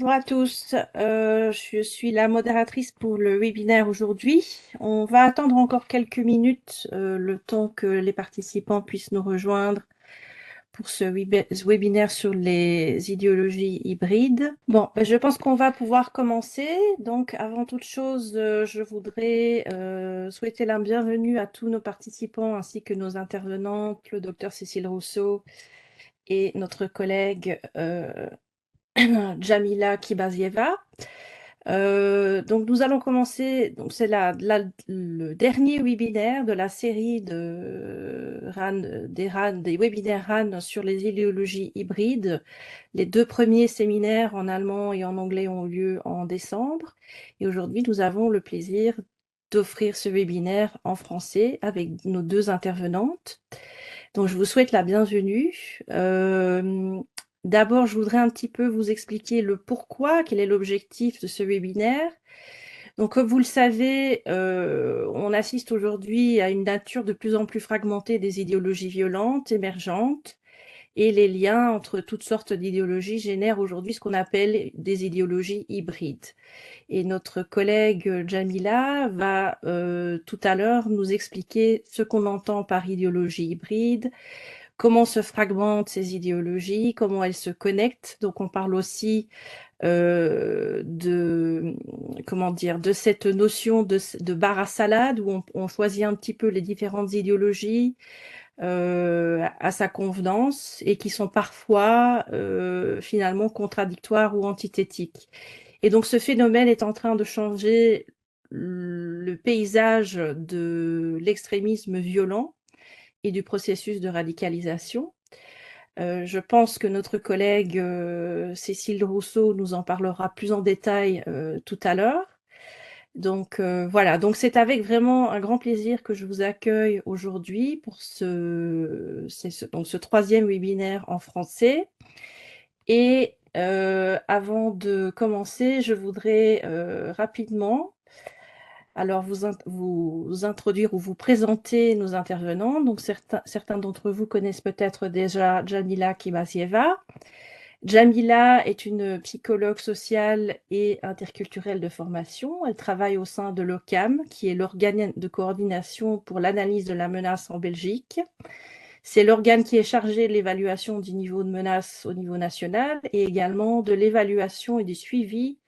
Bonjour à tous, je suis la modératrice pour le webinaire aujourd'hui. On va attendre encore quelques minutes, le temps que les participants puissent nous rejoindre pour ce webinaire sur les idéologies hybrides. Bon, je pense qu'on va pouvoir commencer. Donc, avant toute chose, je voudrais souhaiter la bienvenue à tous nos participants ainsi que nos intervenantes, le docteur Cécile Rousseau et notre collègue Jamila Kibazieva. Donc nous allons commencer, donc c'est le dernier webinaire de la série des webinaires RAN sur les idéologies hybrides. Les deux premiers séminaires en allemand et en anglais ont eu lieu en décembre. Et aujourd'hui, nous avons le plaisir d'offrir ce webinaire en français avec nos deux intervenantes. Donc, je vous souhaite la bienvenue. D'abord, je voudrais un petit peu vous expliquer le pourquoi, quel est l'objectif de ce webinaire. Donc, comme vous le savez, on assiste aujourd'hui à une nature de plus en plus fragmentée des idéologies violentes, émergentes, et les liens entre toutes sortes d'idéologies génèrent aujourd'hui ce qu'on appelle des idéologies hybrides. Et notre collègue Jamila va tout à l'heure nous expliquer ce qu'on entend par idéologie hybride, comment se fragmentent ces idéologies, comment elles se connectent. Donc on parle aussi de cette notion de bar à salade où on choisit un petit peu les différentes idéologies à sa convenance et qui sont parfois finalement contradictoires ou antithétiques. Et donc ce phénomène est en train de changer le paysage de l'extrémisme violent et du processus de radicalisation. Je pense que notre collègue Cécile Rousseau nous en parlera plus en détail tout à l'heure. Donc voilà, donc c'est avec vraiment un grand plaisir que je vous accueille aujourd'hui pour ce troisième webinaire en français. Et avant de commencer, je voudrais rapidement alors vous introduire ou vous présenter nos intervenants. Donc certains d'entre vous connaissent peut-être déjà Jamila Kibazieva. Jamila est une psychologue sociale et interculturelle de formation. Elle travaille au sein de l'OCAM, qui est l'organe de coordination pour l'analyse de la menace en Belgique. C'est l'organe qui est chargé de l'évaluation du niveau de menace au niveau national et également de l'évaluation et du suivi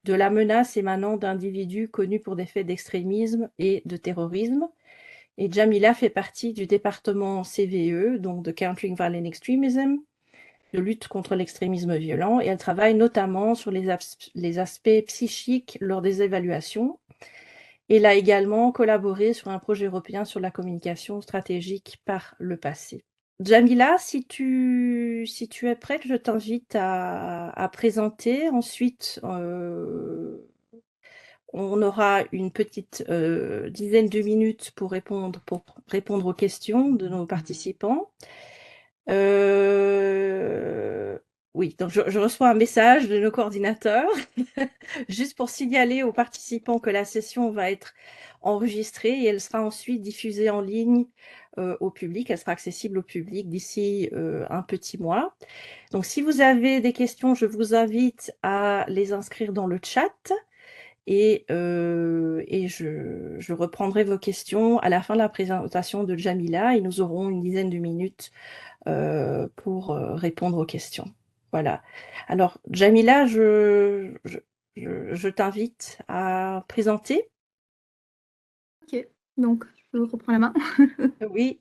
de la menace émanant d'individus connus pour des faits d'extrémisme et de terrorisme. Et Jamila fait partie du département CVE, donc de Countering Violent Extremism, de lutte contre l'extrémisme violent, et elle travaille notamment sur les aspects psychiques lors des évaluations. Elle a également collaboré sur un projet européen sur la communication stratégique par le passé. Jamila, si tu es prête, je t'invite à présenter. Ensuite, on aura une petite dizaine de minutes pour répondre aux questions de nos participants. Oui, donc je reçois un message de nos coordinateurs, juste pour signaler aux participants que la session va être enregistrée et elle sera ensuite diffusée en ligne au public. Elle sera accessible au public d'ici un petit mois. Donc, si vous avez des questions, je vous invite à les inscrire dans le chat et je reprendrai vos questions à la fin de la présentation de Jamila et nous aurons une dizaine de minutes pour répondre aux questions. Voilà. Alors, Jamila, je t'invite à présenter. Ok, donc je reprends la main. Oui,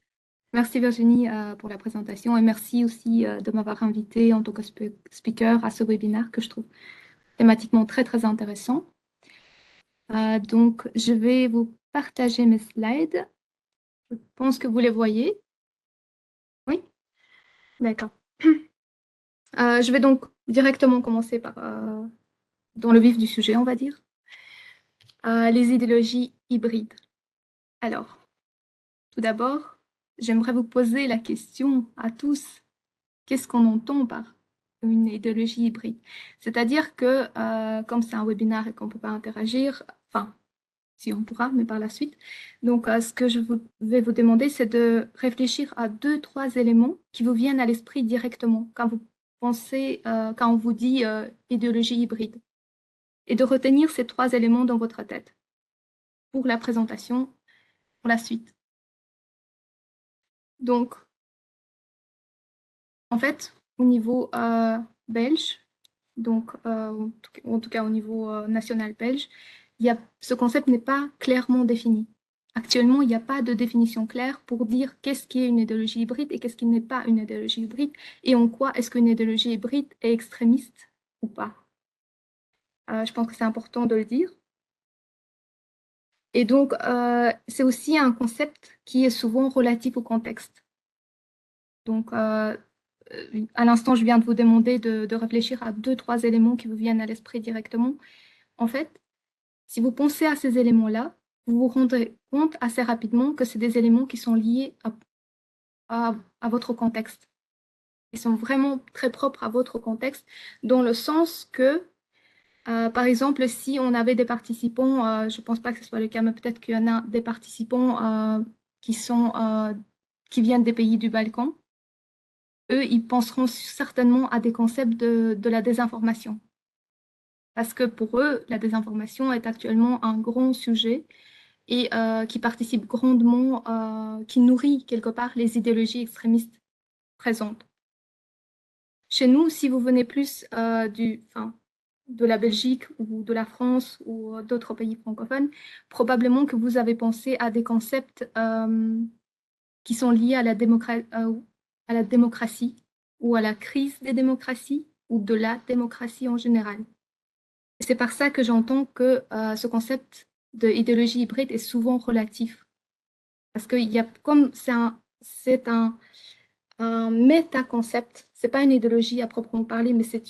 Merci Virginie pour la présentation et merci aussi de m'avoir invité en tant que speaker à ce webinaire que je trouve thématiquement très très intéressant. Donc je vais vous partager mes slides. Je pense que vous les voyez. Oui, d'accord. Je vais donc directement commencer par dans le vif du sujet, on va dire. Les idéologies hybrides. Alors, tout d'abord, j'aimerais vous poser la question à tous. Qu'est-ce qu'on entend par une idéologie hybride? C'est-à-dire que, comme c'est un webinaire et qu'on ne peut pas interagir, enfin, si on pourra, mais par la suite. Donc, ce que vais vous demander, c'est de réfléchir à deux, trois éléments qui vous viennent à l'esprit directement quand vous pensez quand on vous dit idéologie hybride et de retenir ces 3 éléments dans votre tête pour la présentation, pour la suite. Donc, en fait, au niveau belge, donc en tout cas au niveau national belge, ce concept n'est pas clairement défini. Actuellement, il n'y a pas de définition claire pour dire qu'est-ce qui est une idéologie hybride et qu'est-ce qui n'est pas une idéologie hybride et en quoi est-ce qu'une idéologie hybride est extrémiste ou pas. Je pense que c'est important de le dire. Et donc, c'est aussi un concept qui est souvent relatif au contexte. Donc, à l'instant, je viens de vous demander de réfléchir à 2, 3 éléments qui vous viennent à l'esprit directement. En fait, si vous pensez à ces éléments-là, vous vous rendrez compte assez rapidement que c'est des éléments qui sont liés à votre contexte. Ils sont vraiment très propres à votre contexte, dans le sens que, par exemple, si on avait des participants, je ne pense pas que ce soit le cas, mais peut-être qu'il y en a des participants qui viennent des pays du Balkan, eux, ils penseront certainement à des concepts de la désinformation. Parce que pour eux, la désinformation est actuellement un grand sujet et qui participe grandement, qui nourrit quelque part les idéologies extrémistes présentes. Chez nous, si vous venez plus de la Belgique ou de la France ou d'autres pays francophones, probablement que vous avez pensé à des concepts qui sont liés à la démocratie ou à la crise des démocraties ou de la démocratie en général. C'est par ça que j'entends que ce concept d'idéologie hybride est souvent relatif. Parce que comme un méta-concept, c'est pas une idéologie à proprement parler, mais c'est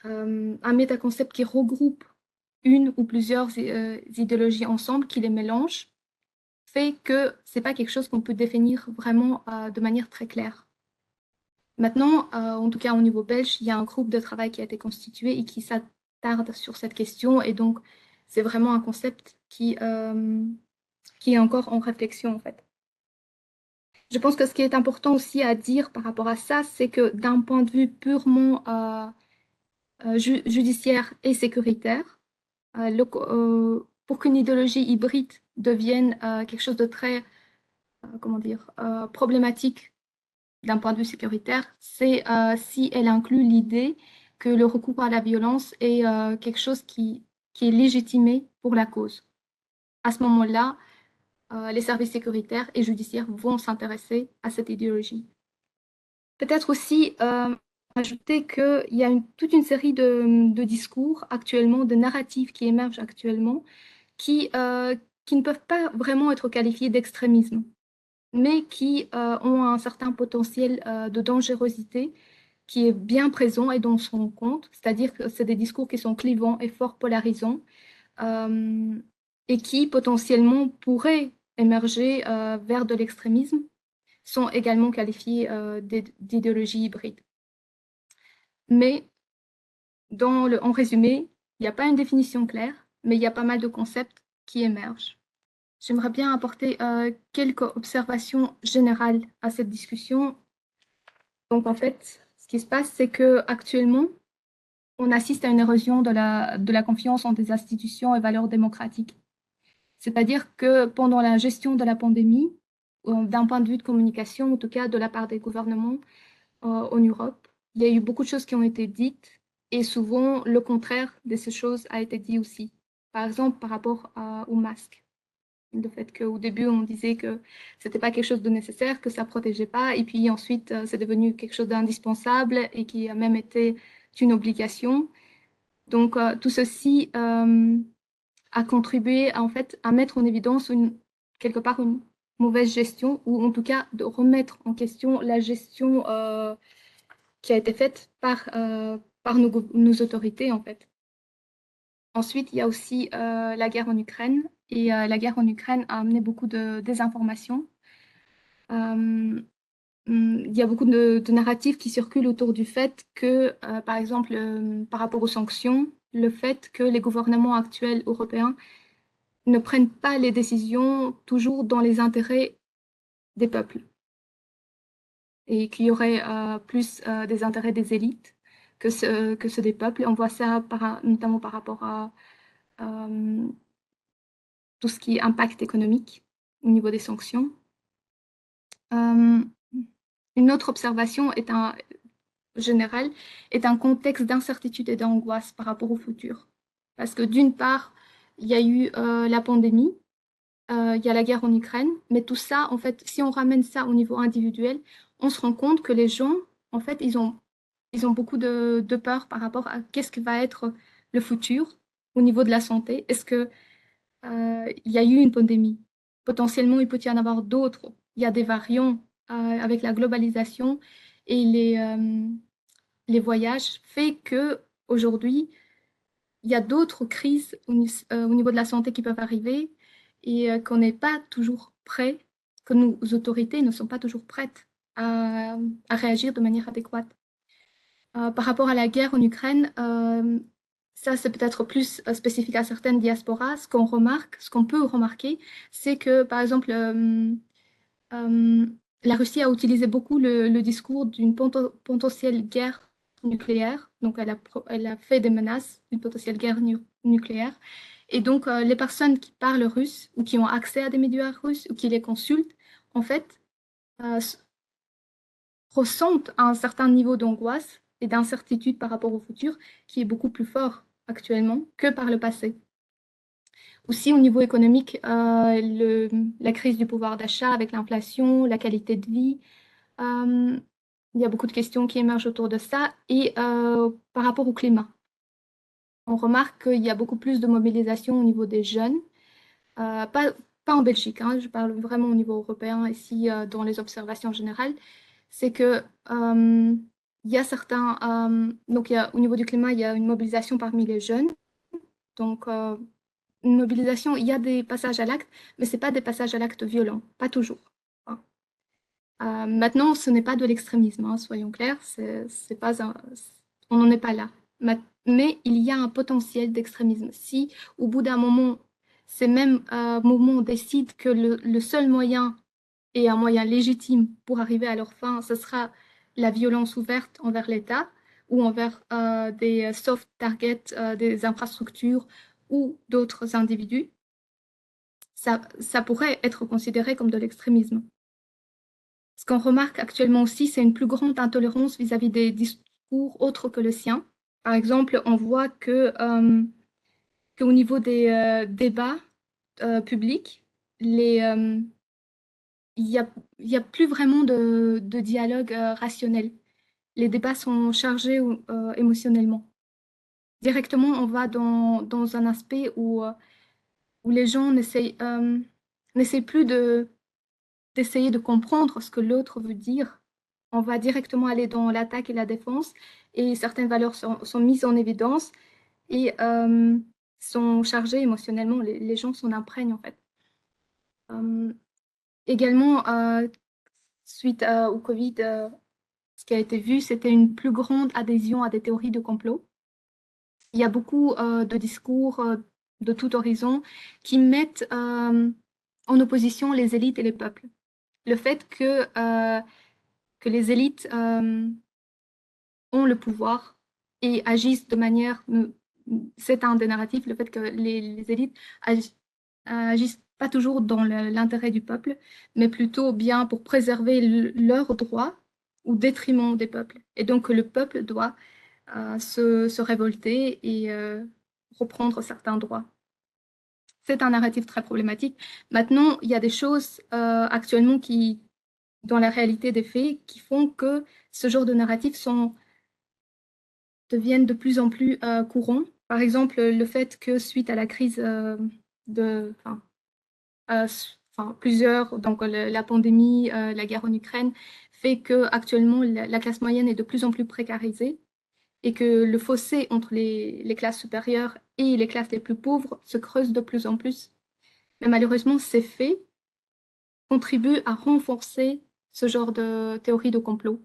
un méta-concept qui regroupe une ou plusieurs idéologies ensemble, qui les mélange, fait que c'est pas quelque chose qu'on peut définir vraiment de manière très claire. Maintenant, en tout cas au niveau belge, il y a un groupe de travail qui a été constitué et qui s'attarde sur cette question. Et donc, c'est vraiment un concept qui est encore en réflexion, en fait. Je pense que ce qui est important aussi à dire par rapport à ça, c'est que d'un point de vue purement judiciaire et sécuritaire, pour qu'une idéologie hybride devienne quelque chose de très, comment dire, problématique d'un point de vue sécuritaire, c'est si elle inclut l'idée que le recours à la violence est quelque chose qui est légitimé pour la cause. À ce moment-là, les services sécuritaires et judiciaires vont s'intéresser à cette idéologie. Peut-être aussi ajouter qu'il y a toute une série de discours actuellement, de narratifs qui émergent actuellement, qui ne peuvent pas vraiment être qualifiés d'extrémisme, mais qui ont un certain potentiel de dangerosité qui est bien présent et dont on se rend compte, c'est-à-dire que c'est des discours qui sont clivants et fort polarisants euh, et qui potentiellement pourraient émerger vers de l'extrémisme, sont également qualifiés d'idéologie hybride. Mais en résumé, il n'y a pas une définition claire, mais il y a pas mal de concepts qui émergent. J'aimerais bien apporter quelques observations générales à cette discussion. Donc, en fait, ce qui se passe, c'est que actuellement, on assiste à une érosion de la confiance en des institutions et valeurs démocratiques. C'est-à-dire que pendant la gestion de la pandémie, d'un point de vue de communication, en tout cas de la part des gouvernements en Europe, il y a eu beaucoup de choses qui ont été dites et souvent le contraire de ces choses a été dit aussi. Par exemple, par rapport au masque. Le fait qu'au début, on disait que c'était pas quelque chose de nécessaire, que ça protégeait pas, et puis ensuite, c'est devenu quelque chose d'indispensable et qui a même été une obligation. Donc, tout ceci a contribué en fait à mettre en évidence quelque part une mauvaise gestion, ou en tout cas de remettre en question la gestion qui a été faite par nos autorités en fait. Ensuite, il y a aussi la guerre en Ukraine. Et la guerre en Ukraine a amené beaucoup de désinformation. Il y a beaucoup de narratifs qui circulent autour du fait que, par exemple, par rapport aux sanctions, le fait que les gouvernements actuels européens ne prennent pas les décisions toujours dans les intérêts des peuples. et qu'il y aurait plus des intérêts des élites que ceux des peuples. Et on voit ça notamment par rapport à euh, tout ce qui est impact économique au niveau des sanctions. Euh, une autre observation générale est un contexte d'incertitude et d'angoisse par rapport au futur. Parce que d'une part, il y a eu la pandémie, il y a la guerre en Ukraine, mais tout ça, en fait, si on ramène ça au niveau individuel, on se rend compte que les gens, en fait, ils ont beaucoup de peur par rapport à qu'est-ce que va être le futur au niveau de la santé. Est-ce que il y a eu une pandémie? Potentiellement, il peut y en avoir d'autres. Il y a des variants avec la globalisation et les voyages fait que aujourd'hui, il y a d'autres crises au niveau de la santé qui peuvent arriver et qu'on n'est pas toujours prêt, que nos autorités ne sont pas toujours prêtes à réagir de manière adéquate. Par rapport à la guerre en Ukraine, ça c'est peut-être plus spécifique à certaines diasporas. Ce qu'on remarque, ce qu'on peut remarquer, c'est que par exemple, euh, la Russie a utilisé beaucoup le discours d'une potentielle guerre nucléaire. Donc, elle a fait des menaces d'une potentielle guerre nucléaire. Et donc, les personnes qui parlent russe ou qui ont accès à des médias russes ou qui les consultent, en fait, ressentent un certain niveau d'angoisse et d'incertitude par rapport au futur qui est beaucoup plus fort actuellement que par le passé. Aussi, au niveau économique, la crise du pouvoir d'achat avec l'inflation, la qualité de vie, euh, il y a beaucoup de questions qui émergent autour de ça. Et par rapport au climat, on remarque qu'il y a beaucoup plus de mobilisation au niveau des jeunes, pas en Belgique, hein, je parle vraiment au niveau européen ici dans les observations générales. C'est que il y a certains, donc au niveau du climat, il y a une mobilisation parmi les jeunes. Donc, une mobilisation, il y a des passages à l'acte, mais ce n'est pas des passages à l'acte violents, pas toujours. Hein. Maintenant, ce n'est pas de l'extrémisme, hein, soyons clairs, c'est pas on n'en est pas là. Mais il y a un potentiel d'extrémisme. Si au bout d'un moment, ces mêmes mouvements décident que le seul moyen et un moyen légitime pour arriver à leur fin, ce sera la violence ouverte envers l'État ou envers des soft targets, des infrastructures ou d'autres individus, ça pourrait être considéré comme de l'extrémisme. Ce qu'on remarque actuellement aussi, c'est une plus grande intolérance vis-à-vis des discours autres que le sien. Par exemple, on voit qu'au niveau des débats publics, il n'y a, il y a plus vraiment de dialogue rationnel. Les débats sont chargés émotionnellement. Directement, on va dans un aspect où les gens n'essayent plus d'essayer de comprendre ce que l'autre veut dire. On va directement aller dans l'attaque et la défense, et certaines valeurs sont mises en évidence et sont chargées émotionnellement. Les gens s'en imprègnent en fait. Euh, également, suite au Covid, ce qui a été vu, c'était une plus grande adhésion à des théories de complot. Il y a beaucoup de discours de tout horizon qui mettent en opposition les élites et les peuples. Le fait que les élites ont le pouvoir et agissent de manière... C'est un des narratifs, le fait que les élites agissent pas toujours dans l'intérêt du peuple, mais plutôt bien pour préserver leurs droits au détriment des peuples. Et donc le peuple doit se révolter et reprendre certains droits. C'est un narratif très problématique. Maintenant, il y a des choses actuellement dans la réalité des faits, qui font que ce genre de narratifs deviennent de plus en plus courants. Par exemple, le fait que suite à la crise de, enfin, euh, plusieurs, donc la pandémie, la guerre en Ukraine, fait que actuellement la classe moyenne est de plus en plus précarisée et que le fossé entre les classes supérieures et les classes les plus pauvres se creuse de plus en plus. Mais malheureusement, ces faits contribuent à renforcer ce genre de théorie de complot.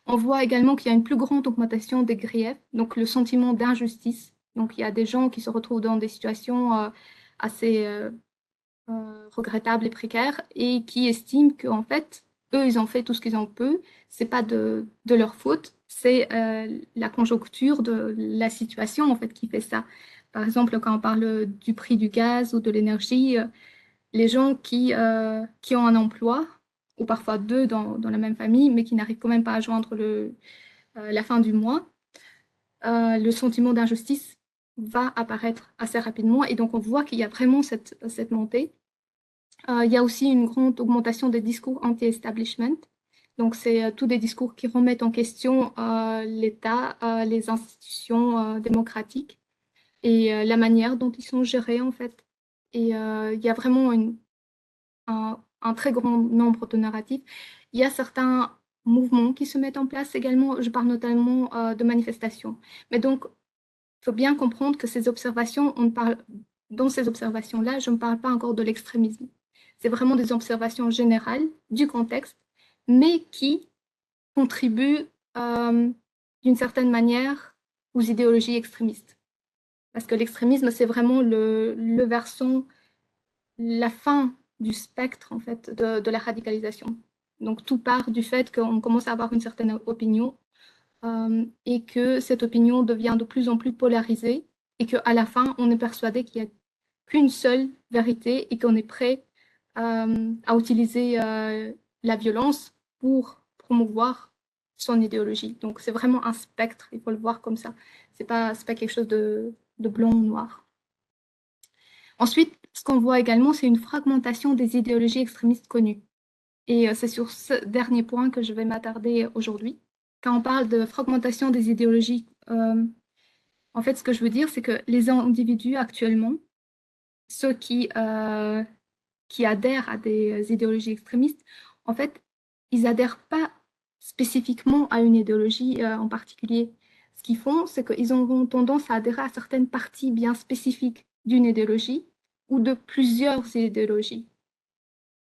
On voit également qu'il y a une plus grande augmentation des griefs, donc le sentiment d'injustice. Donc il y a des gens qui se retrouvent dans des situations assez regrettables et précaires et qui estiment qu'en fait, eux, ils ont fait tout ce qu'ils ont pu. C'est pas de leur faute. C'est la conjoncture de la situation, en fait, qui fait ça. Par exemple, quand on parle du prix du gaz ou de l'énergie, les gens qui ont un emploi, ou parfois deux dans la même famille, mais qui n'arrivent quand même pas à joindre la fin du mois, le sentiment d'injustice va apparaître assez rapidement. Et donc, on voit qu'il y a vraiment cette montée. Il y a aussi une grande augmentation des discours anti-establishment. Donc, c'est tous des discours qui remettent en question l'État, les institutions démocratiques et la manière dont ils sont gérés, en fait. Et il y a vraiment un très grand nombre de narratifs. Il y a certains mouvements qui se mettent en place également. Je parle notamment de manifestations. Mais donc, il faut bien comprendre que ces observations, dans ces observations-là, je ne parle pas encore de l'extrémisme. C'est vraiment des observations générales du contexte, mais qui contribuent d'une certaine manière aux idéologies extrémistes. Parce que l'extrémisme, c'est vraiment le versant, la fin du spectre en fait de la radicalisation. Donc tout part du fait qu'on commence à avoir une certaine opinion et que cette opinion devient de plus en plus polarisée et qu'à la fin, on est persuadé qu'il n'y a qu'une seule vérité et qu'on est prêt à utiliser la violence pour promouvoir son idéologie. Donc c'est vraiment un spectre, il faut le voir comme ça. C'est pas quelque chose de blanc ou noir. Ensuite, ce qu'on voit également, c'est une fragmentation des idéologies extrémistes connues. Et c'est sur ce dernier point que je vais m'attarder aujourd'hui. Quand on parle de fragmentation des idéologies, en fait, ce que je veux dire, c'est que les individus actuellement, ceux qui adhèrent à des idéologies extrémistes, en fait, ils adhèrent pas spécifiquement à une idéologie en particulier. Ce qu'ils font, c'est qu'ils auront tendance à adhérer à certaines parties bien spécifiques d'une idéologie ou de plusieurs idéologies.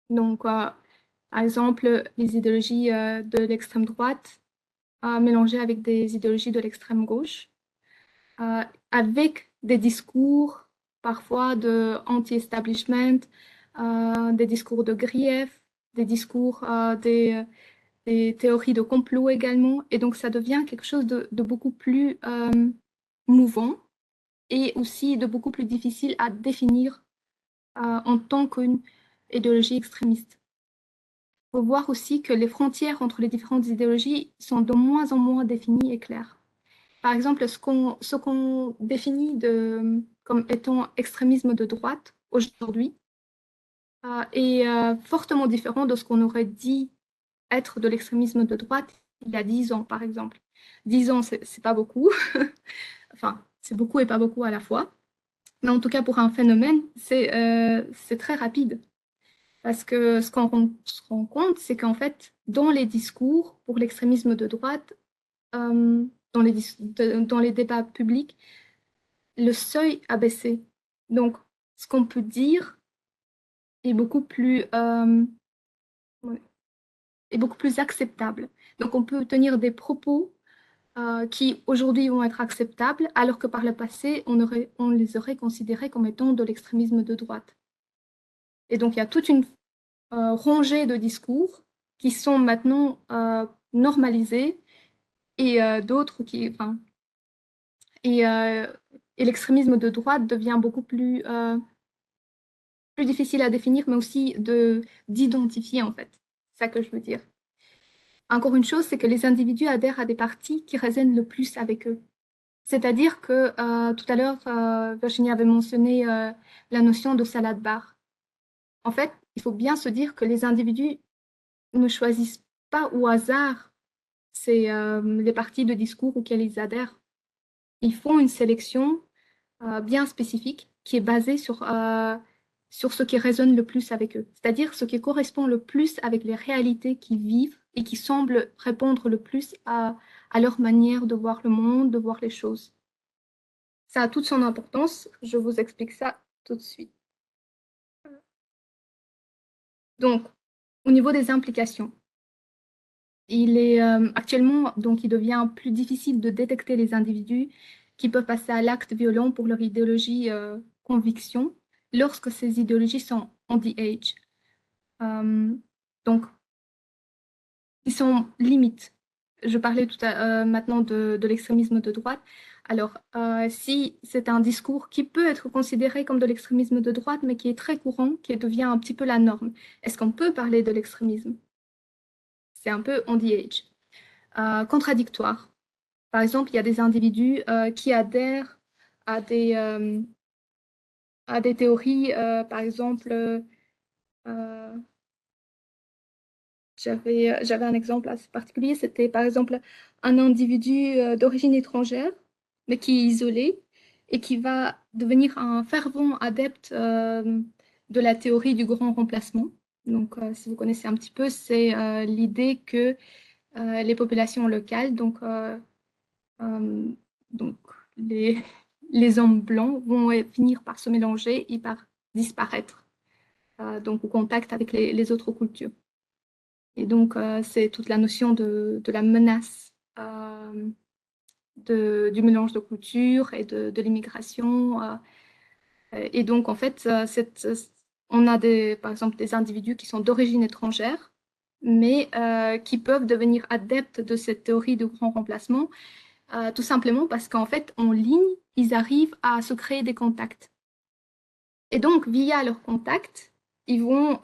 Donc, par exemple, les idéologies de l'extrême droite mélangées avec des idéologies de l'extrême gauche, euh, avec des discours parfois de anti-establishment, des discours de grief, des discours des théories de complot également. Et donc, ça devient quelque chose de beaucoup plus mouvant et aussi de beaucoup plus difficile à définir en tant qu'une idéologie extrémiste. Il faut voir aussi que les frontières entre les différentes idéologies sont de moins en moins définies et claires. Par exemple, ce qu'on définit comme étant extrémisme de droite aujourd'hui est fortement différent de ce qu'on aurait dit être de l'extrémisme de droite il y a 10 ans, par exemple. 10 ans, c'est pas beaucoup. Enfin, c'est beaucoup et pas beaucoup à la fois. Mais en tout cas, pour un phénomène, c'est très rapide. Parce que ce qu'on se rend compte, c'est qu'en fait, dans les discours pour l'extrémisme de droite, dans les débats publics, le seuil a baissé. Donc, ce qu'on peut dire est ouais, est beaucoup plus acceptable. Donc, on peut tenir des propos qui aujourd'hui vont être acceptables, alors que par le passé, on les aurait considérés comme étant de l'extrémisme de droite. Et donc, il y a toute une rangée de discours qui sont maintenant normalisés et d'autres enfin, et, euh, et l'extrémisme de droite devient beaucoup plus difficile à définir, mais aussi d'identifier, en fait. C'est ça que je veux dire. Encore une chose, c'est que les individus adhèrent à des partis qui résonnent le plus avec eux. C'est-à-dire que tout à l'heure, Virginie avait mentionné la notion de salade bar. En fait, il faut bien se dire que les individus ne choisissent pas au hasard les partis de discours auxquels ils adhèrent. Ils font une sélection bien spécifique qui est basée sur ce qui résonne le plus avec eux, c'est-à-dire ce qui correspond le plus avec les réalités qu'ils vivent et qui semble répondre le plus à leur manière de voir le monde, de voir les choses. Ça a toute son importance, je vous explique ça tout de suite. Donc, au niveau des implications, il est actuellement, donc il devient plus difficile de détecter les individus qui peuvent passer à l'acte violent pour leur idéologie conviction lorsque ces idéologies sont on the age. Donc, qui sont limites. Je parlais maintenant de l'extrémisme de droite. Alors, si c'est un discours qui peut être considéré comme de l'extrémisme de droite, mais qui est très courant, qui devient un petit peu la norme, est-ce qu'on peut parler de l'extrémisme? C'est un peu on the edge. Contradictoire. Par exemple, il y a des individus qui adhèrent à à des théories, par exemple, euh, j'avais un exemple assez particulier, c'était par exemple un individu d'origine étrangère, mais qui est isolé et qui va devenir un fervent adepte de la théorie du grand remplacement. Donc, si vous connaissez un petit peu, c'est l'idée que les populations locales, euh, donc les, les hommes blancs, vont finir par se mélanger et par disparaître, donc au contact avec les autres cultures. Et donc, c'est toute la notion de la menace du mélange de cultures et de l'immigration. Et donc, en fait, on a par exemple des individus qui sont d'origine étrangère, mais qui peuvent devenir adeptes de cette théorie de grand remplacement, tout simplement parce qu'en fait, en ligne, ils arrivent à se créer des contacts. Et donc, via leurs contacts, ils vont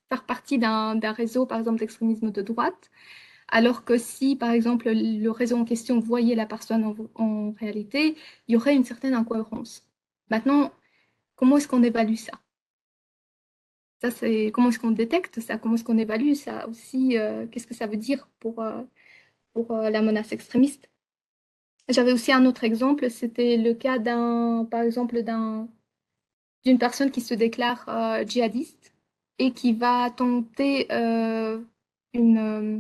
faire partie d'un réseau, par exemple, d'extrémisme de droite, alors que si, par exemple, le réseau en question voyait la personne en réalité, il y aurait une certaine incohérence. Maintenant, comment est-ce qu'on évalue ça? Ça, c'est comment est-ce qu'on détecte ça? Comment est-ce qu'on évalue ça aussi? Qu'est-ce que ça veut dire pour la menace extrémiste? J'avais aussi un autre exemple, c'était le cas par exemple, d'une personne qui se déclare djihadiste et qui va tenter une, euh,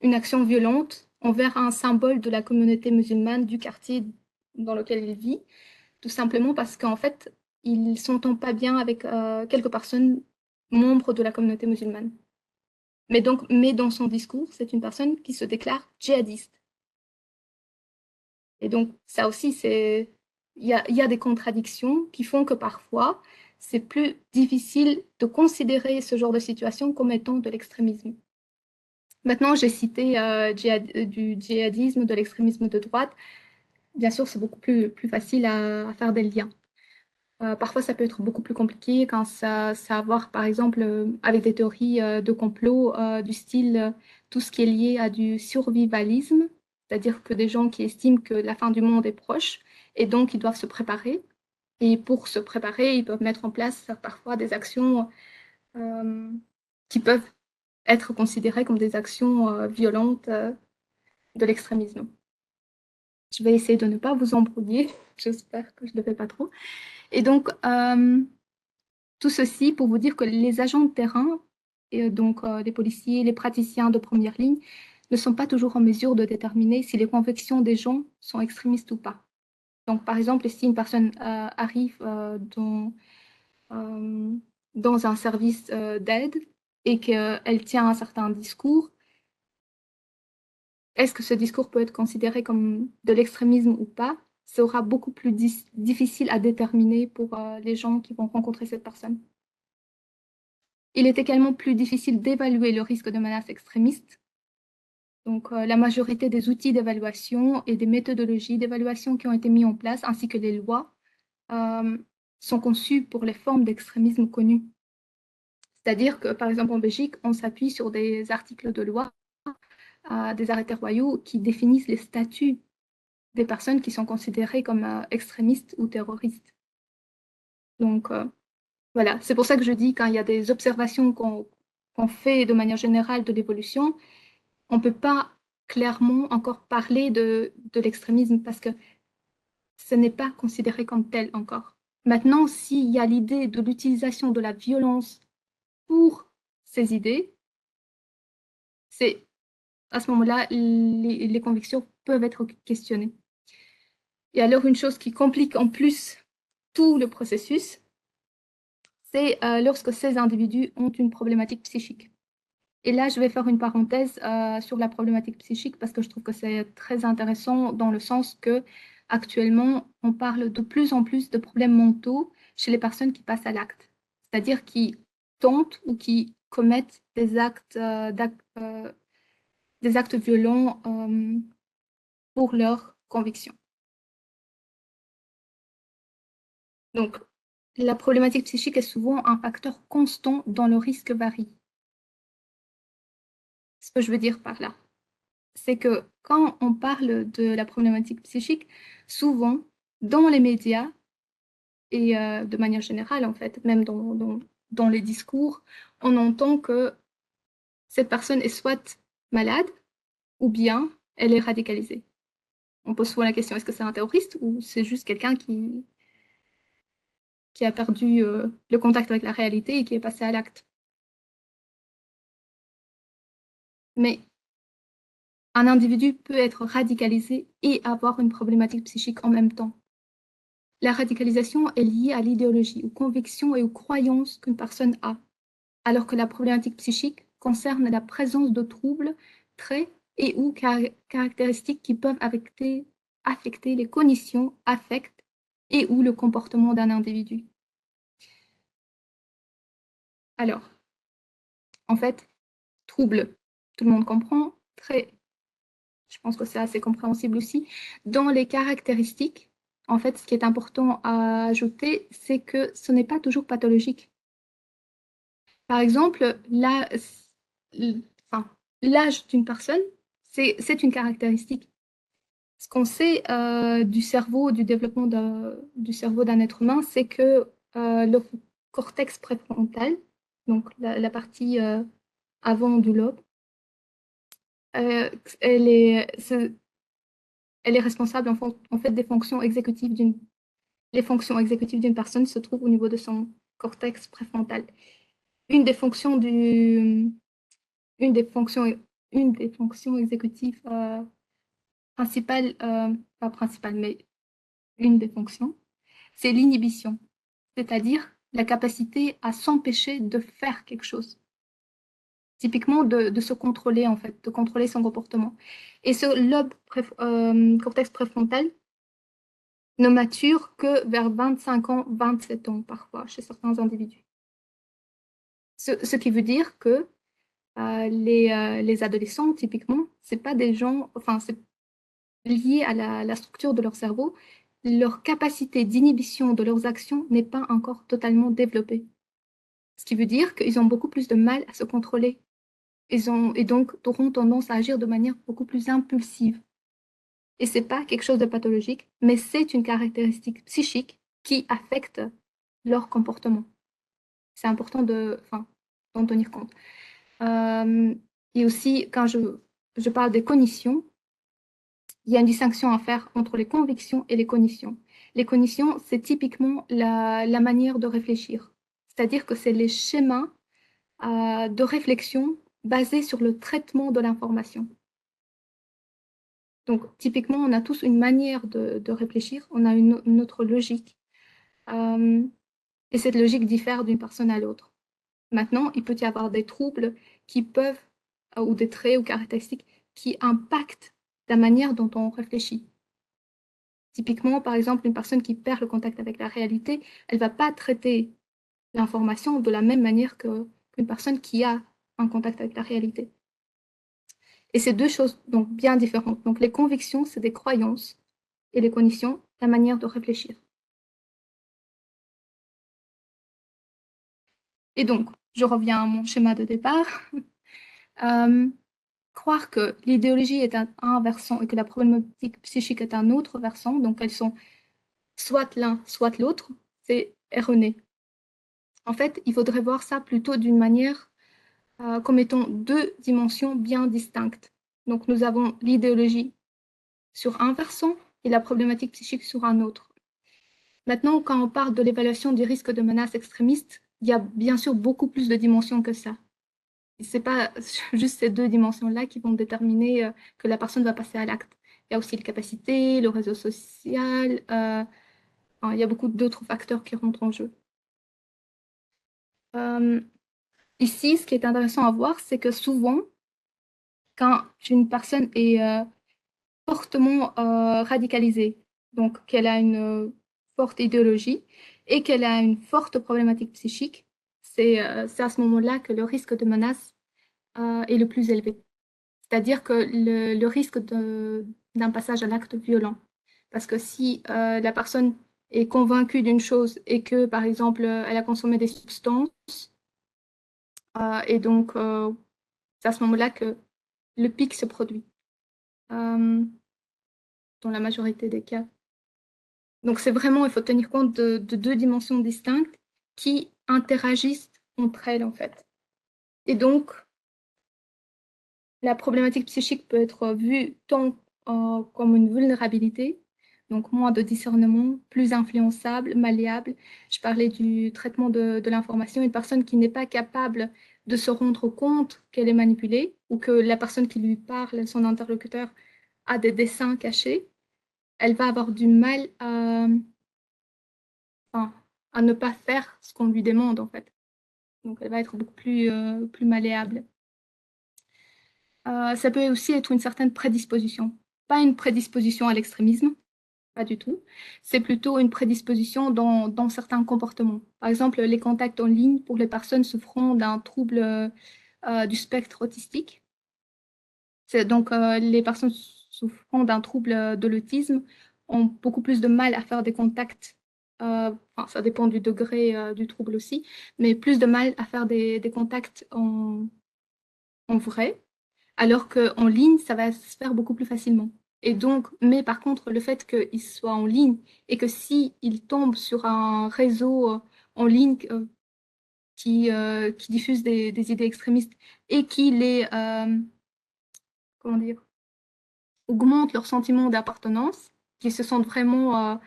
une action violente envers un symbole de la communauté musulmane du quartier dans lequel il vit, tout simplement parce qu'en fait, il ne s'entend pas bien avec quelques personnes membres de la communauté musulmane. Mais dans son discours, c'est une personne qui se déclare djihadiste. Et donc, ça aussi, il y a des contradictions qui font que parfois, c'est plus difficile de considérer ce genre de situation comme étant de l'extrémisme. Maintenant, j'ai cité du djihadisme, de l'extrémisme de droite. Bien sûr, c'est beaucoup plus facile à faire des liens. Parfois, ça peut être beaucoup plus compliqué quand ça a à voir, par exemple, avec des théories de complot du style tout ce qui est lié à du survivalisme, c'est-à-dire que des gens qui estiment que la fin du monde est proche et donc ils doivent se préparer. Et pour se préparer, ils peuvent mettre en place parfois des actions euh, qui peuvent être considérées comme des actions violentes de l'extrémisme. Je vais essayer de ne pas vous embrouiller. J'espère que je ne le fais pas trop. Et donc, tout ceci pour vous dire que les agents de terrain, et donc les policiers, les praticiens de première ligne, ne sont pas toujours en mesure de déterminer si les convictions des gens sont extrémistes ou pas. Donc, par exemple, si une personne arrive euh, dans un service d'aide et qu'elle tient un certain discours, est-ce que ce discours peut être considéré comme de l'extrémisme ou pas? Ce sera beaucoup plus difficile à déterminer pour les gens qui vont rencontrer cette personne. Il est également plus difficile d'évaluer le risque de menace extrémiste. Donc, la majorité des outils d'évaluation et des méthodologies d'évaluation qui ont été mis en place, ainsi que les lois, euh, sont conçus pour les formes d'extrémisme connues. C'est-à-dire que, par exemple, en Belgique, on s'appuie sur des articles de loi, des arrêtés royaux qui définissent les statuts des personnes qui sont considérées comme extrémistes ou terroristes. Donc, voilà, c'est pour ça que je dis quand il y a des observations qu'on fait de manière générale de l'évolution, on ne peut pas clairement encore parler de l'extrémisme parce que ce n'est pas considéré comme tel encore. Maintenant, s'il y a l'idée de l'utilisation de la violence pour ces idées, c'est à ce moment-là, les convictions peuvent être questionnées. Et alors, une chose qui complique en plus tout le processus, c'est lorsque ces individus ont une problématique psychique. Et là, je vais faire une parenthèse sur la problématique psychique parce que je trouve que c'est très intéressant dans le sens que actuellement, on parle de plus en plus de problèmes mentaux chez les personnes qui passent à l'acte, c'est-à-dire qui tentent ou qui commettent des actes violents pour leurs convictions. Donc, la problématique psychique est souvent un facteur constant dont le risque varie. Ce que je veux dire par là, c'est que quand on parle de la problématique psychique, souvent, dans les médias, et de manière générale, en fait, même dans les discours, on entend que cette personne est soit malade ou bien elle est radicalisée. On pose souvent la question, est-ce que c'est un terroriste ou c'est juste quelqu'un qui a perdu le contact avec la réalité et qui est passé à l'acte? Mais un individu peut être radicalisé et avoir une problématique psychique en même temps. La radicalisation est liée à l'idéologie, aux convictions et aux croyances qu'une personne a, alors que la problématique psychique concerne la présence de troubles, traits et ou caractéristiques qui peuvent affecter les cognitions, affects et ou le comportement d'un individu. Alors, en fait, trouble, tout le monde comprend, trait, je pense que c'est assez compréhensible aussi. Dans les caractéristiques, en fait, ce qui est important à ajouter, c'est que ce n'est pas toujours pathologique. Par exemple, enfin, l'âge d'une personne, c'est une caractéristique. Ce qu'on sait du cerveau, du développement du cerveau d'un être humain, c'est que le cortex préfrontal, donc la partie avant du lobe, euh, elle est, elle est responsable en fait des fonctions exécutives les fonctions exécutives d'une personne se trouvent au niveau de son cortex préfrontal. Une des fonctions du, une des fonctions, une des fonctions exécutives principales, pas principales, mais une des fonctions, c'est l'inhibition, c'est-à-dire la capacité à s'empêcher de faire quelque chose. Typiquement de se contrôler, en fait, de contrôler son comportement. Et ce lobe cortex préfrontal ne mature que vers 25 ans, 27 ans parfois, chez certains individus. Ce qui veut dire que les adolescents, typiquement, c'est pas des gens, enfin, c'est lié à la structure de leur cerveau, leur capacité d'inhibition de leurs actions n'est pas encore totalement développée. Ce qui veut dire qu'ils ont beaucoup plus de mal à se contrôler. Et donc auront tendance à agir de manière beaucoup plus impulsive. Et ce n'est pas quelque chose de pathologique, mais c'est une caractéristique psychique qui affecte leur comportement. C'est important enfin, d'en tenir compte. Et aussi, quand je parle des cognitions, il y a une distinction à faire entre les convictions et les cognitions. Les cognitions, c'est typiquement la manière de réfléchir. C'est-à-dire que c'est les schémas de réflexion basés sur le traitement de l'information. Donc, typiquement, on a tous une manière de réfléchir, on a une autre logique. Euh, et cette logique diffère d'une personne à l'autre. Maintenant, il peut y avoir des troubles qui peuvent, ou des traits ou caractéristiques qui impactent la manière dont on réfléchit. Typiquement, par exemple, une personne qui perd le contact avec la réalité, elle ne va pas traiter l'information de la même manière qu'une personne qui a un contact avec la réalité. Et c'est deux choses donc bien différentes. Donc les convictions, c'est des croyances et les cognitions, la manière de réfléchir. Et donc, je reviens à mon schéma de départ. Croire que l'idéologie est un versant et que la problématique psychique est un autre versant, donc elles sont soit l'un, soit l'autre, c'est erroné. En fait, il faudrait voir ça plutôt d'une manière comme étant deux dimensions bien distinctes. Donc, nous avons l'idéologie sur un versant et la problématique psychique sur un autre. Maintenant, quand on parle de l'évaluation du risque de menace extrémiste, il y a bien sûr beaucoup plus de dimensions que ça. Ce n'est pas juste ces deux dimensions-là qui vont déterminer que la personne va passer à l'acte. Il y a aussi les capacités, le réseau social, il y a beaucoup d'autres facteurs qui rentrent en jeu. Euh, Ici, ce qui est intéressant à voir, c'est que souvent, quand une personne est fortement radicalisée, donc qu'elle a une forte idéologie et qu'elle a une forte problématique psychique, c'est à ce moment-là que le risque de menace est le plus élevé. C'est-à-dire que le risque d'un passage à l'acte violent. Parce que si la personne est convaincue d'une chose et que, par exemple, elle a consommé des substances, et donc c'est à ce moment-là que le pic se produit, euh, dans la majorité des cas. Donc c'est vraiment, il faut tenir compte de deux dimensions distinctes qui interagissent entre elles, en fait. Et donc, la problématique psychique peut être vue tant comme une vulnérabilité, donc moins de discernement, plus influençable, malléable. Je parlais du traitement de l'information. Une personne qui n'est pas capable de se rendre compte qu'elle est manipulée ou que la personne qui lui parle, son interlocuteur, a des desseins cachés, elle va avoir du mal enfin, à ne pas faire ce qu'on lui demande, en fait. Donc, elle va être beaucoup plus malléable. Ça peut aussi être une certaine prédisposition. Pas une prédisposition à l'extrémisme, pas du tout. C'est plutôt une prédisposition dans certains comportements. Par exemple, les contacts en ligne pour les personnes souffrant d'un trouble du spectre autistique. Donc, les personnes souffrant d'un trouble de l'autisme ont beaucoup plus de mal à faire des contacts. Enfin, ça dépend du degré du trouble aussi, mais plus de mal à faire des contacts en vrai, alors qu'en ligne, ça va se faire beaucoup plus facilement. Et donc, mais par contre, le fait qu'il soit en ligne et que s'il tombe sur un réseau en ligne qui diffuse des idées extrémistes et qui comment dire, augmente leur sentiment d'appartenance, qu'ils se sentent vraiment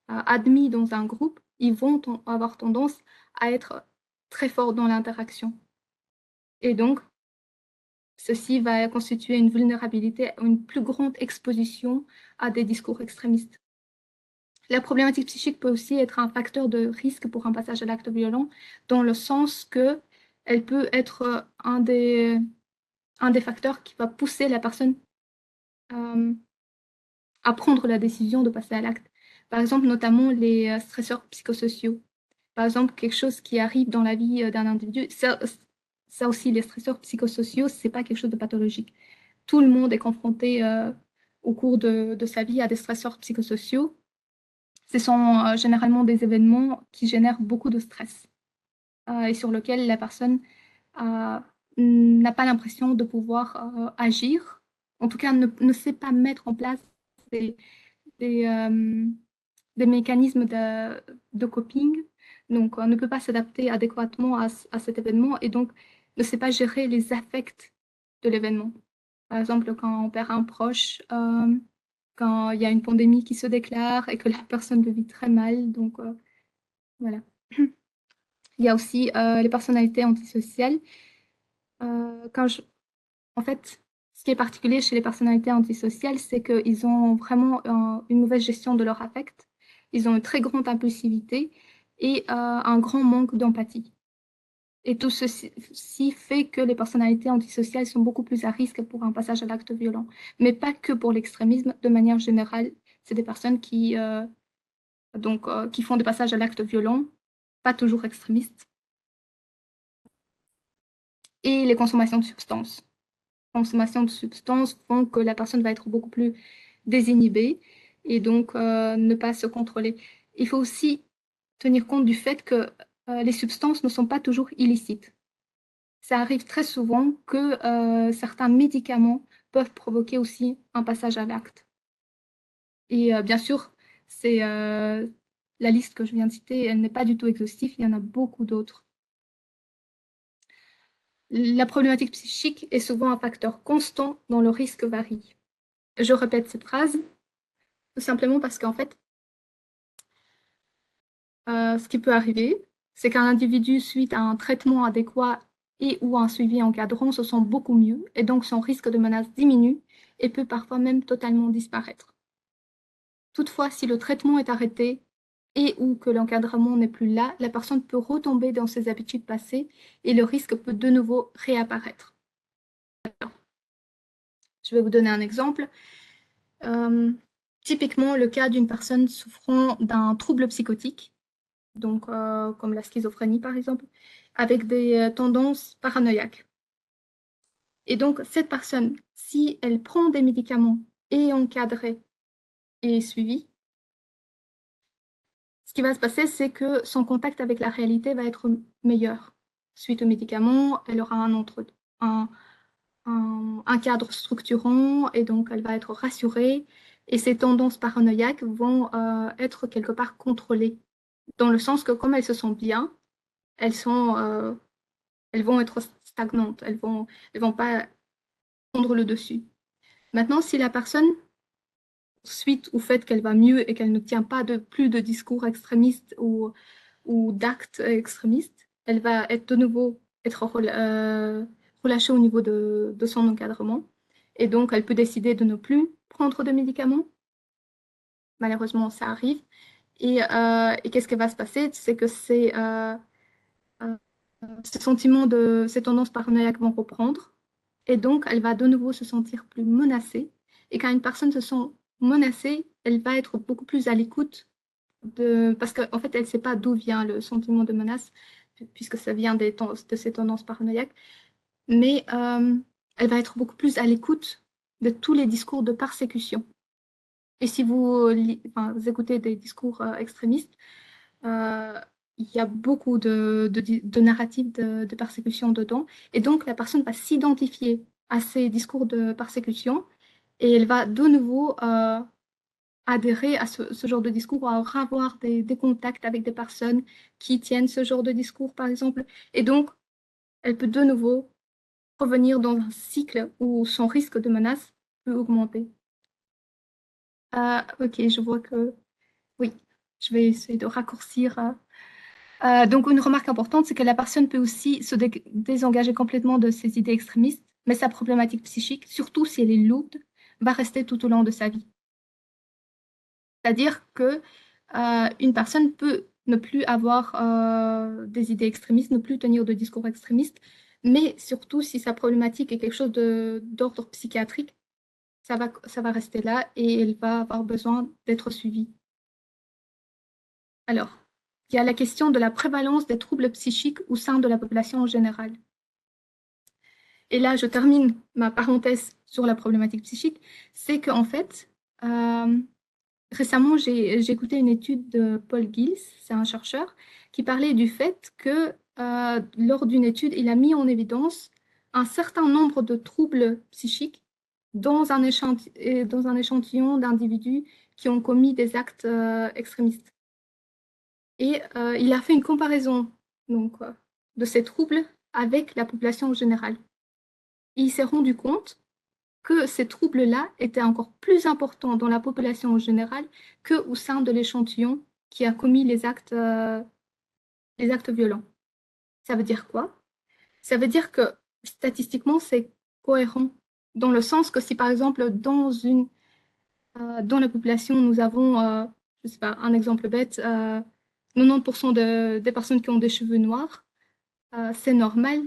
admis dans un groupe, ils vont avoir tendance à être très forts dans l'interaction. Et donc, ceci va constituer une vulnérabilité, une plus grande exposition à des discours extrémistes. La problématique psychique peut aussi être un facteur de risque pour un passage à l'acte violent, dans le sens que elle peut être un des facteurs qui va pousser la personne euh, à prendre la décision de passer à l'acte. Par exemple, notamment les stresseurs psychosociaux. Par exemple, quelque chose qui arrive dans la vie d'un individu, ça aussi, les stresseurs psychosociaux, c'est pas quelque chose de pathologique. Tout le monde est confronté au cours de sa vie à des stresseurs psychosociaux. Ce sont généralement des événements qui génèrent beaucoup de stress et sur lesquels la personne euh, n'a pas l'impression de pouvoir agir, en tout cas ne sait pas mettre en place des, des, euh, des mécanismes de coping, donc on ne peut pas s'adapter adéquatement à cet événement et donc ne sait pas gérer les affects de l'événement. Par exemple, quand on perd un proche, quand il y a une pandémie qui se déclare et que la personne le vit très mal. Donc, voilà. Il y a aussi les personnalités antisociales. Quand je... En fait, ce qui est particulier chez les personnalités antisociales, c'est qu'ils ont vraiment une mauvaise gestion de leur affect. Ils ont une très grande impulsivité et un grand manque d'empathie. Et tout ceci fait que les personnalités antisociales sont beaucoup plus à risque pour un passage à l'acte violent. Mais pas que pour l'extrémisme, de manière générale, c'est des personnes qui font des passages à l'acte violent, pas toujours extrémistes, et les consommations de substances. Consommations de substances font que la personne va être beaucoup plus désinhibée et donc ne pas se contrôler. Il faut aussi tenir compte du fait que les substances ne sont pas toujours illicites. Ça arrive très souvent que certains médicaments peuvent provoquer aussi un passage à l'acte. Et bien sûr, c'est la liste que je viens de citer, elle n'est pas du tout exhaustive, il y en a beaucoup d'autres. La problématique psychique est souvent un facteur constant dont le risque varie. Je répète cette phrase tout simplement parce qu'en fait, ce qui peut arriver, c'est qu'un individu, suite à un traitement adéquat et ou un suivi encadrant, se sent beaucoup mieux et donc son risque de menace diminue et peut parfois même totalement disparaître. Toutefois, si le traitement est arrêté et ou que l'encadrement n'est plus là, la personne peut retomber dans ses habitudes passées et le risque peut de nouveau réapparaître. Je vais vous donner un exemple. Euh, Typiquement, le cas d'une personne souffrant d'un trouble psychotique. donc comme la schizophrénie par exemple, avec des tendances paranoïaques. Et donc, cette personne, si elle prend des médicaments et encadrée et suivie, ce qui va se passer, c'est que son contact avec la réalité va être meilleur. Suite aux médicaments, elle aura un, un cadre structurant et donc elle va être rassurée. Et ces tendances paranoïaques vont être quelque part contrôlées, dans le sens que comme elles se sentent bien, elles sont, elles vont être stagnantes, elles vont pas prendre le dessus. Maintenant, si la personne, suite au fait qu'elle va mieux et qu'elle ne tient pas plus de discours extrémistes ou d'actes extrémistes, elle va être de nouveau être relâchée au niveau de son encadrement. Et donc, elle peut décider de ne plus prendre de médicaments. Malheureusement, ça arrive. Et qu'est-ce qui va se passer? C'est que euh, ces sentiments ces tendances paranoïaques vont reprendre. Et donc, elle va de nouveau se sentir plus menacée. Et quand une personne se sent menacée, elle va être beaucoup plus à l'écoute parce qu'en fait, elle ne sait pas d'où vient le sentiment de menace, puisque ça vient de ces tendances paranoïaques. Mais elle va être beaucoup plus à l'écoute de tous les discours de persécution. Et si enfin, vous écoutez des discours extrémistes, euh, il y a beaucoup de narratifs de persécution dedans. Et donc, la personne va s'identifier à ces discours de persécution et elle va de nouveau adhérer à ce genre de discours, à avoir des contacts avec des personnes qui tiennent ce genre de discours, par exemple. Et donc, elle peut de nouveau revenir dans un cycle où son risque de menace peut augmenter. Ok, je vois que oui, je vais essayer de raccourcir. Donc, une remarque importante, c'est que la personne peut aussi se désengager complètement de ses idées extrémistes, mais sa problématique psychique, surtout si elle est lourde, va rester tout au long de sa vie. C'est-à-dire que une personne peut ne plus avoir des idées extrémistes, ne plus tenir de discours extrémistes, mais surtout si sa problématique est quelque chose d'ordre psychiatrique, ça va rester là et elle va avoir besoin d'être suivie. Alors, il y a la question de la prévalence des troubles psychiques au sein de la population en général. Et là, je termine ma parenthèse sur la problématique psychique, c'est qu'en fait, récemment, j'ai écouté une étude de Paul Gills, c'est un chercheur, qui parlait du fait que lors d'une étude, il a mis en évidence un certain nombre de troubles psychiques dans un échantillon d'individus qui ont commis des actes extrémistes. Et il a fait une comparaison donc, de ces troubles avec la population en général. Et il s'est rendu compte que ces troubles-là étaient encore plus importants dans la population en général qu'au sein de l'échantillon qui a commis les actes violents. Ça veut dire quoi? Ça veut dire que statistiquement, c'est cohérent, dans le sens que si par exemple dans la population, nous avons, je sais pas, un exemple bête, 90% des personnes qui ont des cheveux noirs, c'est normal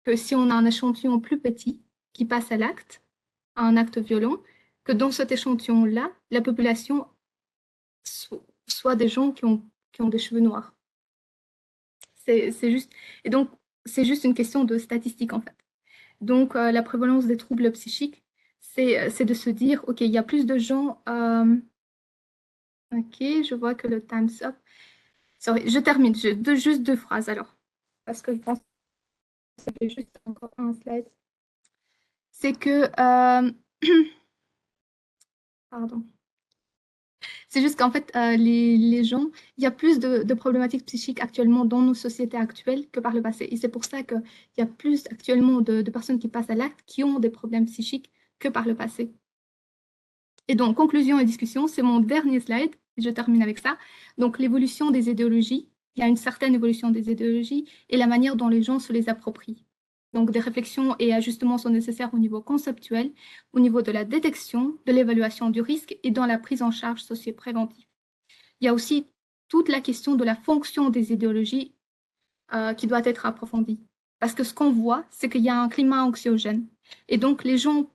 que si on a un échantillon plus petit qui passe à l'acte, à un acte violent, que dans cet échantillon-là, la population soit des gens qui ont des cheveux noirs. C'est juste, et donc, c'est juste une question de statistique en fait. Donc, la prévalence des troubles psychiques, c'est de se dire, OK, il y a plus de gens. OK, je vois que le time's up. Sorry, je termine. Juste deux phrases alors. Parce que je pense que ça fait juste encore un slide. C'est que. Pardon. C'est juste qu'en fait, les gens, il y a plus de problématiques psychiques actuellement dans nos sociétés actuelles que par le passé. Et c'est pour ça qu'il y a plus actuellement de personnes qui passent à l'acte qui ont des problèmes psychiques que par le passé. Et donc, conclusion et discussion, c'est mon dernier slide. Je termine avec ça. Donc, l'évolution des idéologies. Il y a une certaine évolution des idéologies et la manière dont les gens se les approprient. Donc, des réflexions et ajustements sont nécessaires au niveau conceptuel, au niveau de la détection, de l'évaluation du risque et dans la prise en charge socio-préventive. Il y a aussi toute la question de la fonction des idéologies qui doit être approfondie. Parce que ce qu'on voit, c'est qu'il y a un climat anxiogène. Et donc, les gens,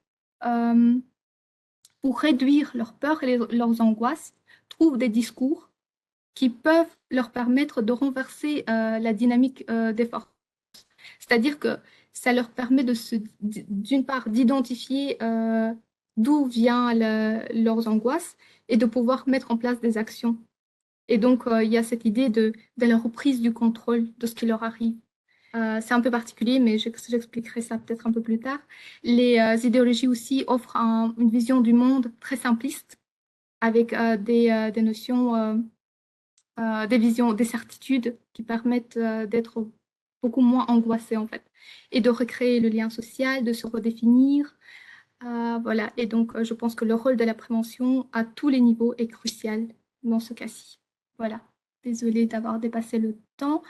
pour réduire leurs peurs et leurs angoisses, trouvent des discours qui peuvent leur permettre de renverser la dynamique des forces. C'est-à-dire que ça leur permet d'une part, d'identifier d'où viennent leurs angoisses et de pouvoir mettre en place des actions. Et donc, il y a cette idée de la reprise du contrôle de ce qui leur arrive. C'est un peu particulier, mais j'expliquerai ça peut-être un peu plus tard. Les idéologies aussi offrent une vision du monde très simpliste, avec des notions, des visions, des certitudes qui permettent d'être beaucoup moins angoissés en fait, et de recréer le lien social, de se redéfinir. Voilà, et donc je pense que le rôle de la prévention à tous les niveaux est crucial dans ce cas-ci. Voilà, désolée d'avoir dépassé le temps.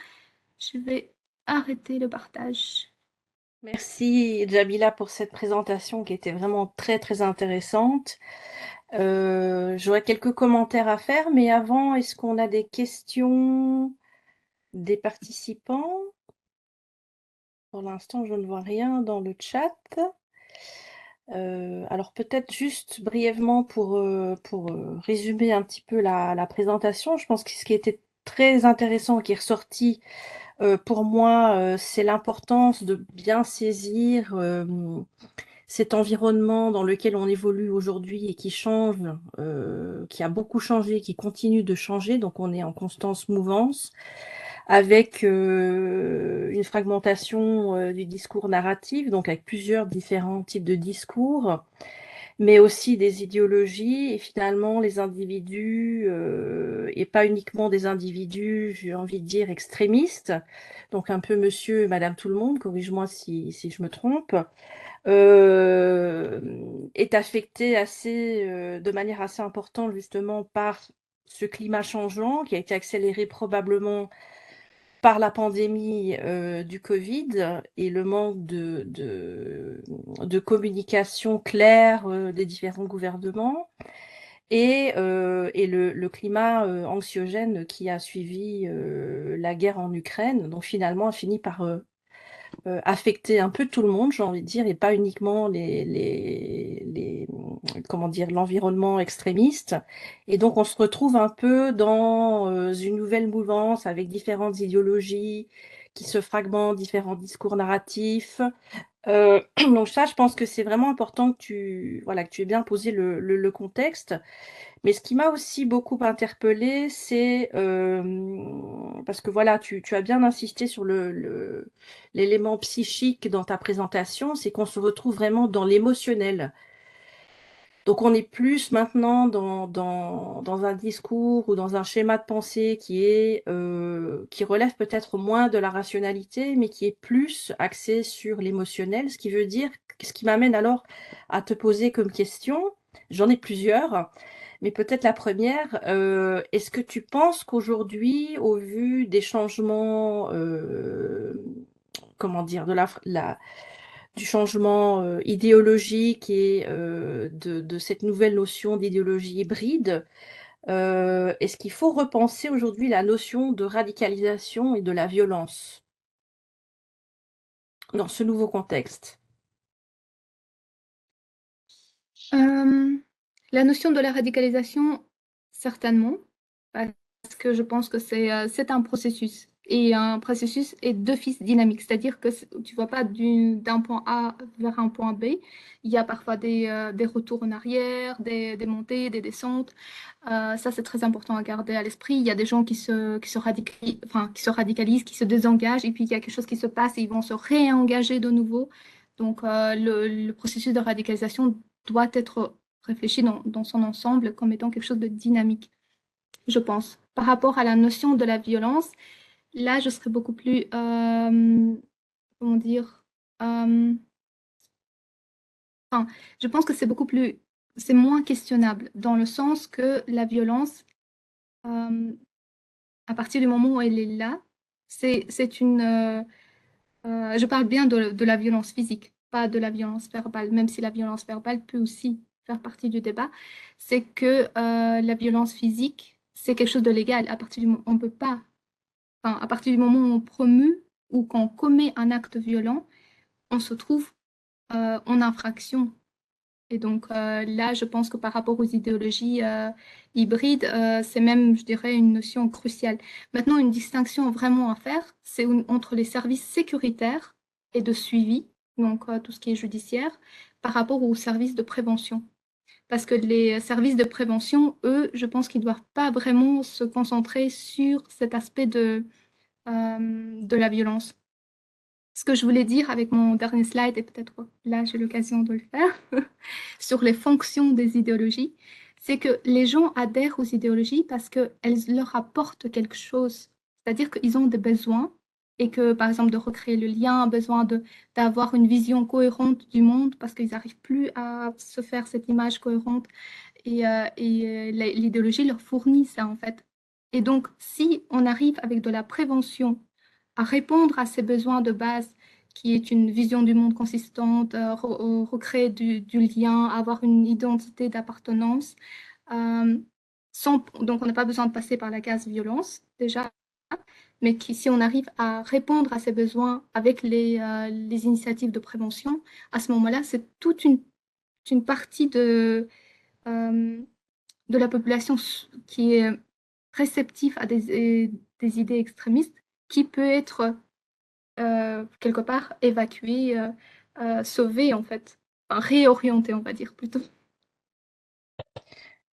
Je vais arrêter le partage. Merci Jamila pour cette présentation qui était vraiment très très intéressante. J'aurais quelques commentaires à faire, mais avant, est-ce qu'on a des questions des participants? Pour l'instant, je ne vois rien dans le chat. Alors peut-être juste brièvement pour résumer un petit peu la présentation, je pense que ce qui était très intéressant, qui est ressorti pour moi, c'est l'importance de bien saisir cet environnement dans lequel on évolue aujourd'hui et qui change, qui a beaucoup changé, qui continue de changer, donc on est en constante mouvance, avec une fragmentation du discours narratif, donc avec plusieurs différents types de discours, mais aussi des idéologies, et finalement les individus, et pas uniquement des individus, j'ai envie de dire, extrémistes, donc un peu monsieur et madame tout le monde, corrige-moi si je me trompe, est affecté de manière assez importante justement par ce climat changeant qui a été accéléré probablement par la pandémie du Covid et le manque de communication claire des différents gouvernements et le climat anxiogène qui a suivi la guerre en Ukraine, donc finalement a fini par affecter un peu tout le monde, j'ai envie de dire, et pas uniquement comment dire, l'environnement extrémiste. Et donc, on se retrouve un peu dans une nouvelle mouvance avec différentes idéologies qui se fragmentent, différents discours narratifs. Donc ça, je pense que c'est vraiment important que voilà, que tu aies bien posé le contexte. Mais ce qui m'a aussi beaucoup interpellée, c'est parce que voilà, tu as bien insisté sur l'élément psychique dans ta présentation, c'est qu'on se retrouve vraiment dans l'émotionnel. Donc on est plus maintenant dans un discours ou dans un schéma de pensée qui relève peut-être moins de la rationalité, mais qui est plus axé sur l'émotionnel, ce qui m'amène alors à te poser comme question, j'en ai plusieurs. Mais peut-être la première, est-ce que tu penses qu'aujourd'hui, au vu des changements, comment dire, du changement idéologique et de cette nouvelle notion d'idéologie hybride, est-ce qu'il faut repenser aujourd'hui la notion de radicalisation et de la violence dans ce nouveau contexte? La notion de la radicalisation, certainement, parce que je pense que c'est un processus. Et un processus est d'office dynamique, c'est-à-dire que tu ne vas pas d'un point A vers un point B. Il y a parfois des retours en arrière, des montées, des descentes. Ça, c'est très important à garder à l'esprit. Il y a des gens qui se radicalisent, qui se désengagent, et puis il y a quelque chose qui se passe et ils vont se réengager de nouveau. Donc, le processus de radicalisation doit être réfléchi dans son ensemble comme étant quelque chose de dynamique, je pense. Par rapport à la notion de la violence, là, je serais beaucoup plus, comment dire, euh, enfin, je pense que c'est moins questionnable dans le sens que la violence, euh, à partir du moment où elle est là, c'est je parle bien de la violence physique, pas de la violence verbale, même si la violence verbale peut aussi faire partie du débat. C'est que la violence physique, c'est quelque chose de légal. À partir du moment, on peut pas, enfin, à partir du moment où on promue ou qu'on commet un acte violent, on se trouve en infraction. Et donc là, je pense que par rapport aux idéologies hybrides, c'est même, je dirais, une notion cruciale. Maintenant, une distinction vraiment à faire, c'est entre les services sécuritaires et de suivi, donc tout ce qui est judiciaire, par rapport aux services de prévention. Parce que les services de prévention, eux, je pense qu'ils ne doivent pas vraiment se concentrer sur cet aspect de la violence. Ce que je voulais dire avec mon dernier slide, et peut-être là j'ai l'occasion de le faire, sur les fonctions des idéologies, c'est que les gens adhèrent aux idéologies parce qu'elles leur apportent quelque chose. C'est-à-dire qu'ils ont des besoins et que, par exemple, de recréer le lien, besoin d'avoir une vision cohérente du monde parce qu'ils n'arrivent plus à se faire cette image cohérente et l'idéologie leur fournit ça en fait. Et donc, si on arrive avec de la prévention à répondre à ces besoins de base, qui est une vision du monde consistante, recréer du lien, avoir une identité d'appartenance, euh, donc on n'a pas besoin de passer par la case violence déjà, mais si on arrive à répondre à ces besoins avec les initiatives de prévention, à ce moment-là, c'est toute une partie euh, de la population qui est réceptif à des idées extrémistes qui peut être quelque part évacué, sauvé en fait, enfin, réorienté on va dire plutôt.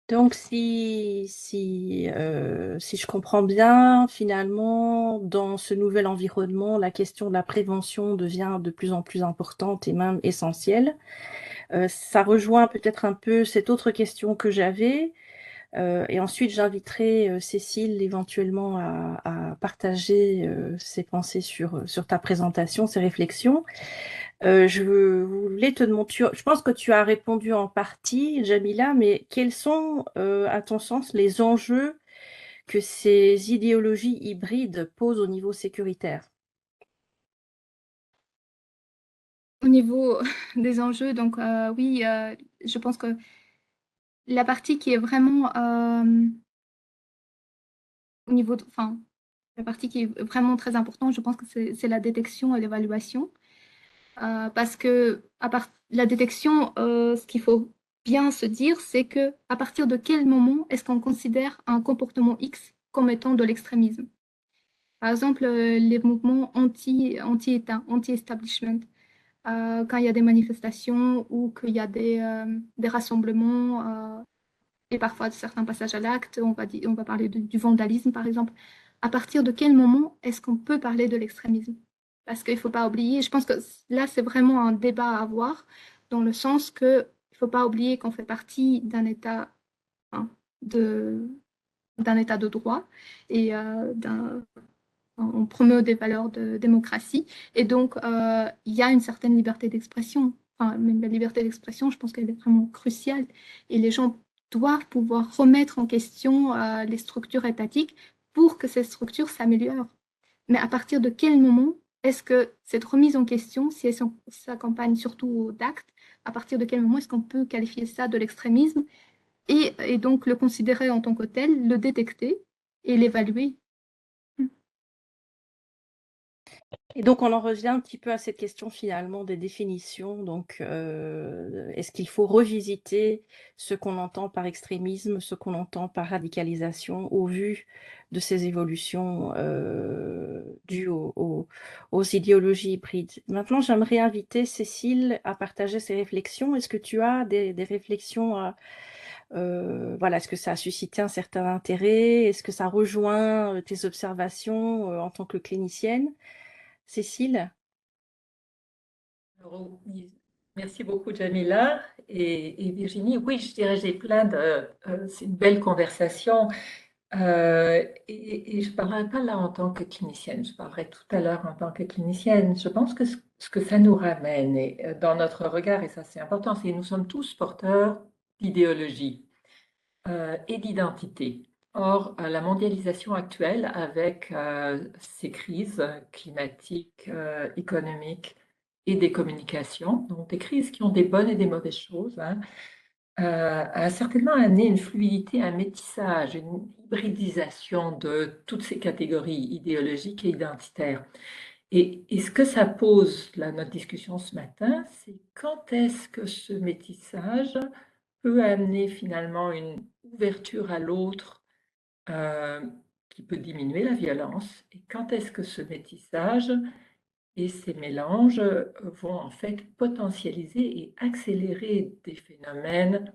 Donc, si je comprends bien, finalement, dans ce nouvel environnement, la question de la prévention devient de plus en plus importante et même essentielle. Ça rejoint peut-être un peu cette autre question que j'avais. Et ensuite, j'inviterai Cécile éventuellement à partager ses pensées sur ta présentation, ses réflexions. Je voulais te demander, je pense que tu as répondu en partie, Jamila, mais quels sont, à ton sens, les enjeux que ces idéologies hybrides posent au niveau sécuritaire? Au niveau des enjeux, donc oui, je pense que la partie qui est vraiment au niveau enfin, la partie qui est vraiment très importante, je pense que c'est la détection et l'évaluation. Parce que la détection, ce qu'il faut bien se dire, c'est que à partir de quel moment est-ce qu'on considère un comportement X comme étant de l'extrémisme? Par exemple, les mouvements anti-État, anti-establishment, quand il y a des manifestations ou qu'il y a des rassemblements et parfois certains passages à l'acte, on va parler du vandalisme par exemple. À partir de quel moment est-ce qu'on peut parler de l'extrémisme? Parce qu'il ne faut pas oublier, je pense que là c'est vraiment un débat à avoir, dans le sens que il ne faut pas oublier qu'on fait partie d'un État, hein, de, d'un État de droit et on promeut des valeurs de démocratie. Et donc, il y a une certaine liberté d'expression. Enfin, même la liberté d'expression, je pense qu'elle est vraiment cruciale. Et les gens doivent pouvoir remettre en question les structures étatiques pour que ces structures s'améliorent. Mais à partir de quel moment est-ce que cette remise en question, si elle s'accompagne surtout d'actes, à partir de quel moment est-ce qu'on peut qualifier ça de l'extrémisme et donc le considérer en tant que tel, le détecter et l'évaluer? Et donc, on en revient un petit peu à cette question finalement des définitions. Donc, est-ce qu'il faut revisiter ce qu'on entend par extrémisme, ce qu'on entend par radicalisation, au vu de ces évolutions dues aux idéologies hybrides? Maintenant, j'aimerais inviter Cécile à partager ses réflexions. Est-ce que tu as des réflexions voilà, est-ce que ça a suscité un certain intérêt? Est-ce que ça rejoint tes observations en tant que clinicienne? Cécile? Alors, oui, merci beaucoup, Jamila et Virginie. Oui, je dirais, j'ai plein de. C'est une belle conversation. Et je ne parlerai pas là en tant que clinicienne, je parlerai tout à l'heure en tant que clinicienne. Je pense que ce que ça nous ramène dans notre regard, et ça c'est important, c'est que nous sommes tous porteurs d'idéologie et d'identité. Or, la mondialisation actuelle, avec ces crises climatiques, économiques et des communications, donc des crises qui ont des bonnes et des mauvaises choses, hein, a certainement amené une fluidité, un métissage, une hybridisation de toutes ces catégories idéologiques et identitaires. Et ce que ça pose, là, notre discussion ce matin, c'est quand est-ce que ce métissage peut amener finalement une ouverture à l'autre qui peut diminuer la violence, et quand est-ce que ce métissage et ces mélanges vont en fait potentialiser et accélérer des phénomènes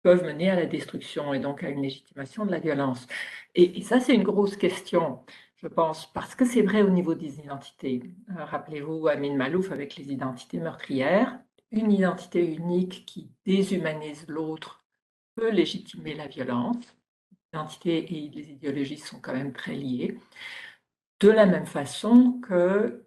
peuvent mener à la destruction et donc à une légitimation de la violence. Et ça, c'est une grosse question, je pense, parce que c'est vrai au niveau des identités. Rappelez-vous Amin Malouf avec les identités meurtrières, une identité unique qui déshumanise l'autre peut légitimer la violence. L'identité et les idéologies sont quand même très liées. De la même façon que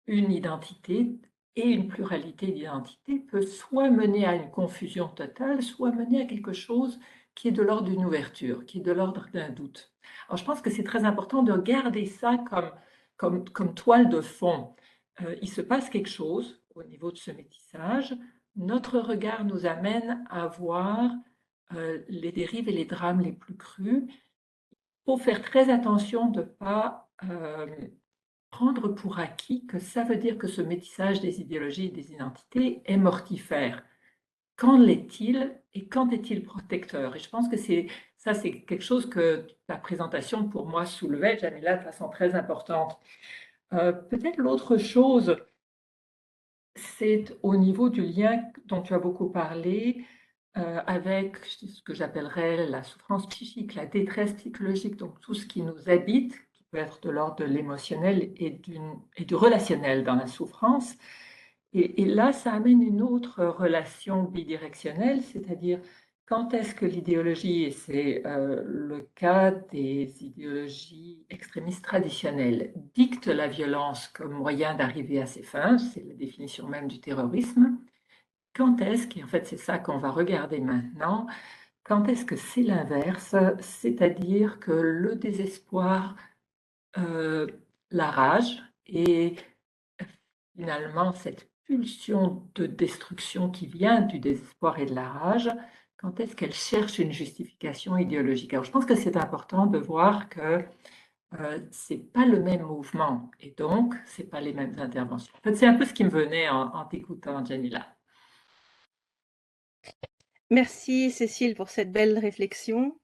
une identité et une pluralité d'identités peut soit mener à une confusion totale, soit mener à quelque chose qui est de l'ordre d'une ouverture, qui est de l'ordre d'un doute. Alors, je pense que c'est très important de garder ça comme toile de fond. Il se passe quelque chose au niveau de ce métissage. Notre regard nous amène à voir les dérives et les drames les plus crus. Il faut faire très attention de ne pas prendre pour acquis que ça veut dire que ce métissage des idéologies et des identités est mortifère. Qu'en est-il et quand est-il protecteur? Et je pense que ça, c'est quelque chose que ta présentation pour moi soulevait, Jamila, de façon très importante. Peut-être l'autre chose, c'est au niveau du lien dont tu as beaucoup parlé avec ce que j'appellerais la souffrance psychique, la détresse psychologique, donc tout ce qui nous habite, qui peut être de l'ordre de l'émotionnel et du relationnel dans la souffrance. Et là, ça amène une autre relation bidirectionnelle, c'est-à-dire quand est-ce que l'idéologie, et c'est le cas des idéologies extrémistes traditionnelles, dicte la violence comme moyen d'arriver à ses fins, c'est la définition même du terrorisme, quand est-ce, et en fait c'est ça qu'on va regarder maintenant, quand est-ce que c'est l'inverse, c'est-à-dire que le désespoir, la rage et finalement cette pulsion de destruction qui vient du désespoir et de la rage, quand est-ce qu'elle cherche une justification idéologique? Alors je pense que c'est important de voir que c'est pas le même mouvement et donc c'est pas les mêmes interventions. En fait, c'est un peu ce qui me venait en t'écoutant, Janila. Merci Cécile pour cette belle réflexion.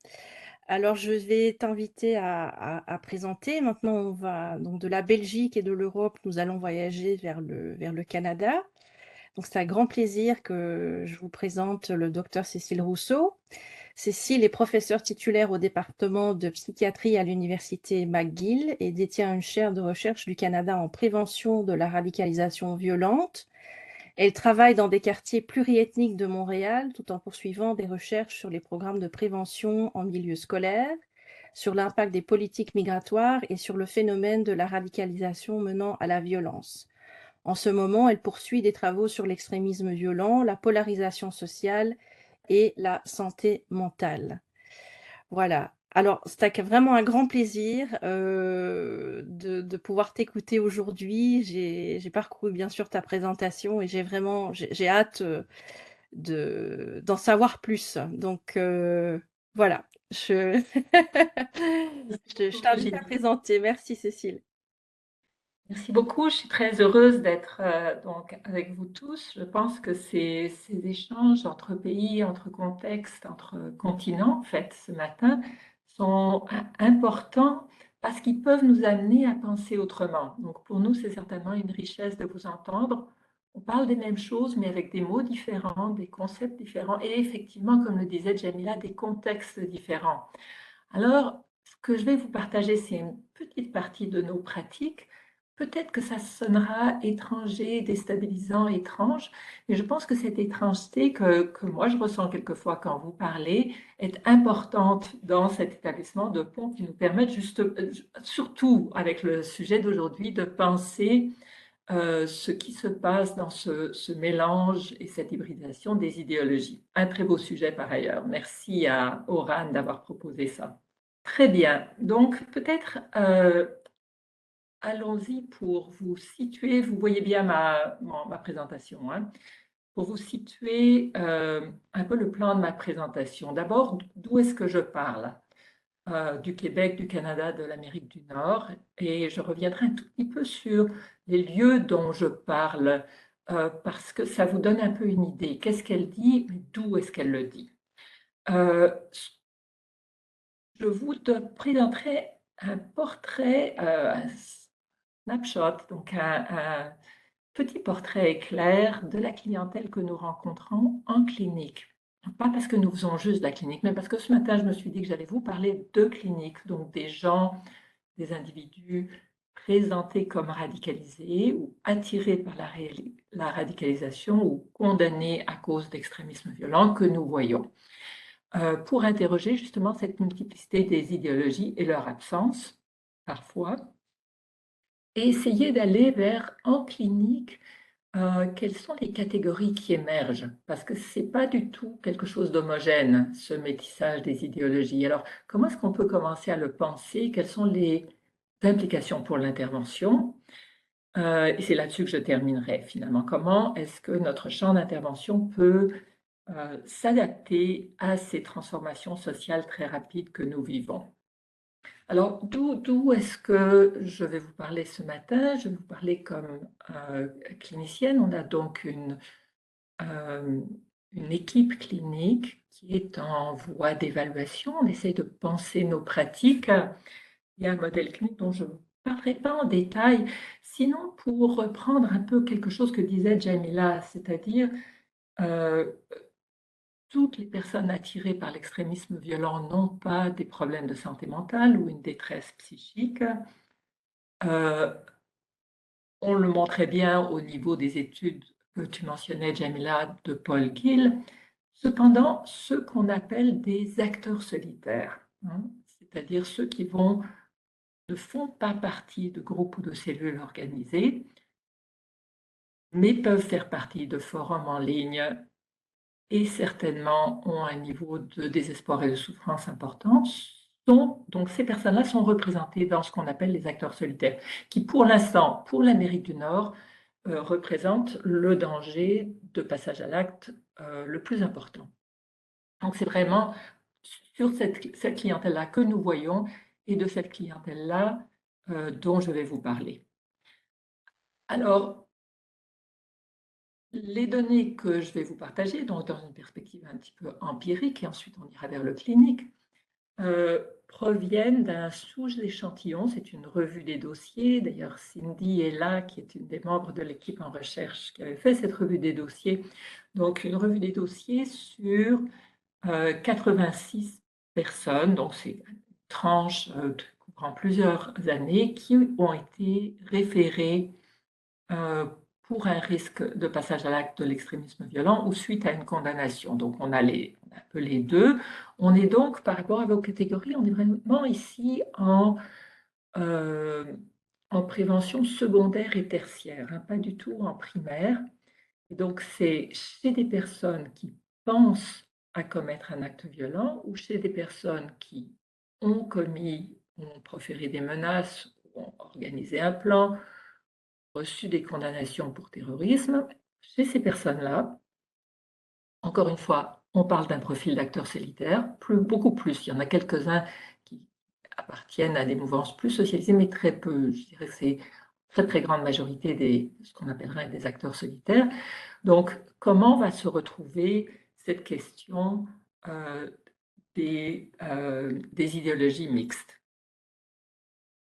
Alors je vais t'inviter à présenter. Maintenant, on va donc de la Belgique et de l'Europe, nous allons voyager vers le Canada. Donc c'est un grand plaisir que je vous présente le docteur Cécile Rousseau. Cécile est professeure titulaire au département de psychiatrie à l'université McGill et détient une chaire de recherche du Canada en prévention de la radicalisation violente. Elle travaille dans des quartiers pluriethniques de Montréal tout en poursuivant des recherches sur les programmes de prévention en milieu scolaire, sur l'impact des politiques migratoires et sur le phénomène de la radicalisation menant à la violence. En ce moment, elle poursuit des travaux sur l'extrémisme violent, la polarisation sociale et la santé mentale. Voilà. Alors, c'était vraiment un grand plaisir de pouvoir t'écouter aujourd'hui. J'ai parcouru bien sûr ta présentation et j'ai hâte d'en savoir plus. Donc voilà, je t'invite à présenter. Merci Cécile. Merci beaucoup. Je suis très heureuse d'être donc avec vous tous. Je pense que ces échanges entre pays, entre contextes, entre continents, en fait, ce matin, sont importants parce qu'ils peuvent nous amener à penser autrement. Donc, pour nous, c'est certainement une richesse de vous entendre. On parle des mêmes choses, mais avec des mots différents, des concepts différents et effectivement, comme le disait Jamila, des contextes différents. Alors, ce que je vais vous partager, c'est une petite partie de nos pratiques. Peut-être que ça sonnera étranger, déstabilisant, étrange, mais je pense que cette étrangeté que moi je ressens quelquefois quand vous parlez est importante dans cet établissement de pont qui nous permet surtout avec le sujet d'aujourd'hui, de penser ce qui se passe dans ce mélange et cette hybridation des idéologies. Un très beau sujet par ailleurs. Merci à Oran d'avoir proposé ça. Très bien. Donc peut-être allons-y pour vous situer. Vous voyez bien ma présentation. Hein. Pour vous situer un peu le plan de ma présentation. D'abord, d'où est-ce que je parle? du Québec, du Canada, de l'Amérique du Nord. Et je reviendrai un tout petit peu sur les lieux dont je parle, parce que ça vous donne un peu une idée. Qu'est-ce qu'elle dit, mais d'où est-ce qu'elle le dit? Je vous présenterai un portrait, un snapshot, donc un petit portrait éclair de la clientèle que nous rencontrons en clinique. Pas parce que nous faisons juste de la clinique, mais parce que ce matin, je me suis dit que j'allais vous parler de clinique, donc des gens, des individus présentés comme radicalisés ou attirés par la radicalisation ou condamnés à cause d'extrémisme violent que nous voyons, pour interroger justement cette multiplicité des idéologies et leur absence, parfois, et essayer d'aller vers, en clinique, quelles sont les catégories qui émergent? Parce que ce n'est pas du tout quelque chose d'homogène, ce métissage des idéologies. Alors, comment est-ce qu'on peut commencer à le penser? Quelles sont les implications pour l'intervention? Et c'est là-dessus que je terminerai finalement. Comment est-ce que notre champ d'intervention peut s'adapter à ces transformations sociales très rapides que nous vivons? Alors, d'où est-ce que je vais vous parler ce matin? Je vais vous parler comme clinicienne. On a donc une équipe clinique qui est en voie d'évaluation. On essaie de penser nos pratiques. Il y a un modèle clinique dont je ne parlerai pas en détail, sinon pour reprendre un peu quelque chose que disait Jamila, c'est-à-dire toutes les personnes attirées par l'extrémisme violent n'ont pas des problèmes de santé mentale ou une détresse psychique. On le montrait bien au niveau des études que tu mentionnais, Jamila, de Paul Gill. Cependant, ceux qu'on appelle des acteurs solitaires, hein, c'est-à-dire ceux qui ne font pas partie de groupes ou de cellules organisées, mais peuvent faire partie de forums en ligne et certainement ont un niveau de désespoir et de souffrance important. Donc ces personnes-là sont représentées dans ce qu'on appelle les acteurs solitaires, qui pour l'instant, pour l'Amérique du Nord, représentent le danger de passage à l'acte le plus important. Donc c'est vraiment sur cette clientèle-là que nous voyons et de cette clientèle-là dont je vais vous parler. Alors, les données que je vais vous partager, donc dans une perspective un petit peu empirique, et ensuite on ira vers le clinique, proviennent d'un sous-échantillon. C'est une revue des dossiers. D'ailleurs, Cindy est là, qui est une des membres de l'équipe en recherche qui avait fait cette revue des dossiers. Donc, une revue des dossiers sur 86 personnes, donc c'est une tranche couvrant plusieurs années, qui ont été référées pour un risque de passage à l'acte de l'extrémisme violent ou suite à une condamnation. Donc, on a un peu les deux. On est donc, par rapport à vos catégories, on est vraiment ici en prévention secondaire et tertiaire, hein, pas du tout en primaire. Et donc, c'est chez des personnes qui pensent à commettre un acte violent ou chez des personnes qui ont commis, ont proféré des menaces, ont organisé un plan, reçu des condamnations pour terrorisme. Chez ces personnes-là, encore une fois, on parle d'un profil d'acteur solitaire, beaucoup plus. Il y en a quelques-uns qui appartiennent à des mouvances plus socialisées, mais très peu. Je dirais que c'est très, très grande majorité de ce qu'on appellerait des acteurs solitaires. Donc, comment va se retrouver cette question des idéologies mixtes?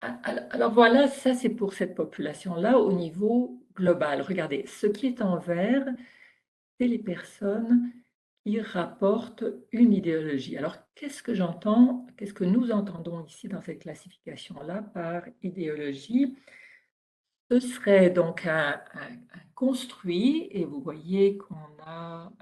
Alors voilà, ça c'est pour cette population-là au niveau global. Regardez, ce qui est en vert, c'est les personnes qui rapportent une idéologie. Alors, qu'est-ce que j'entends, qu'est-ce que nous entendons ici dans cette classification-là par idéologie? Ce serait donc un construit, et vous voyez qu'on a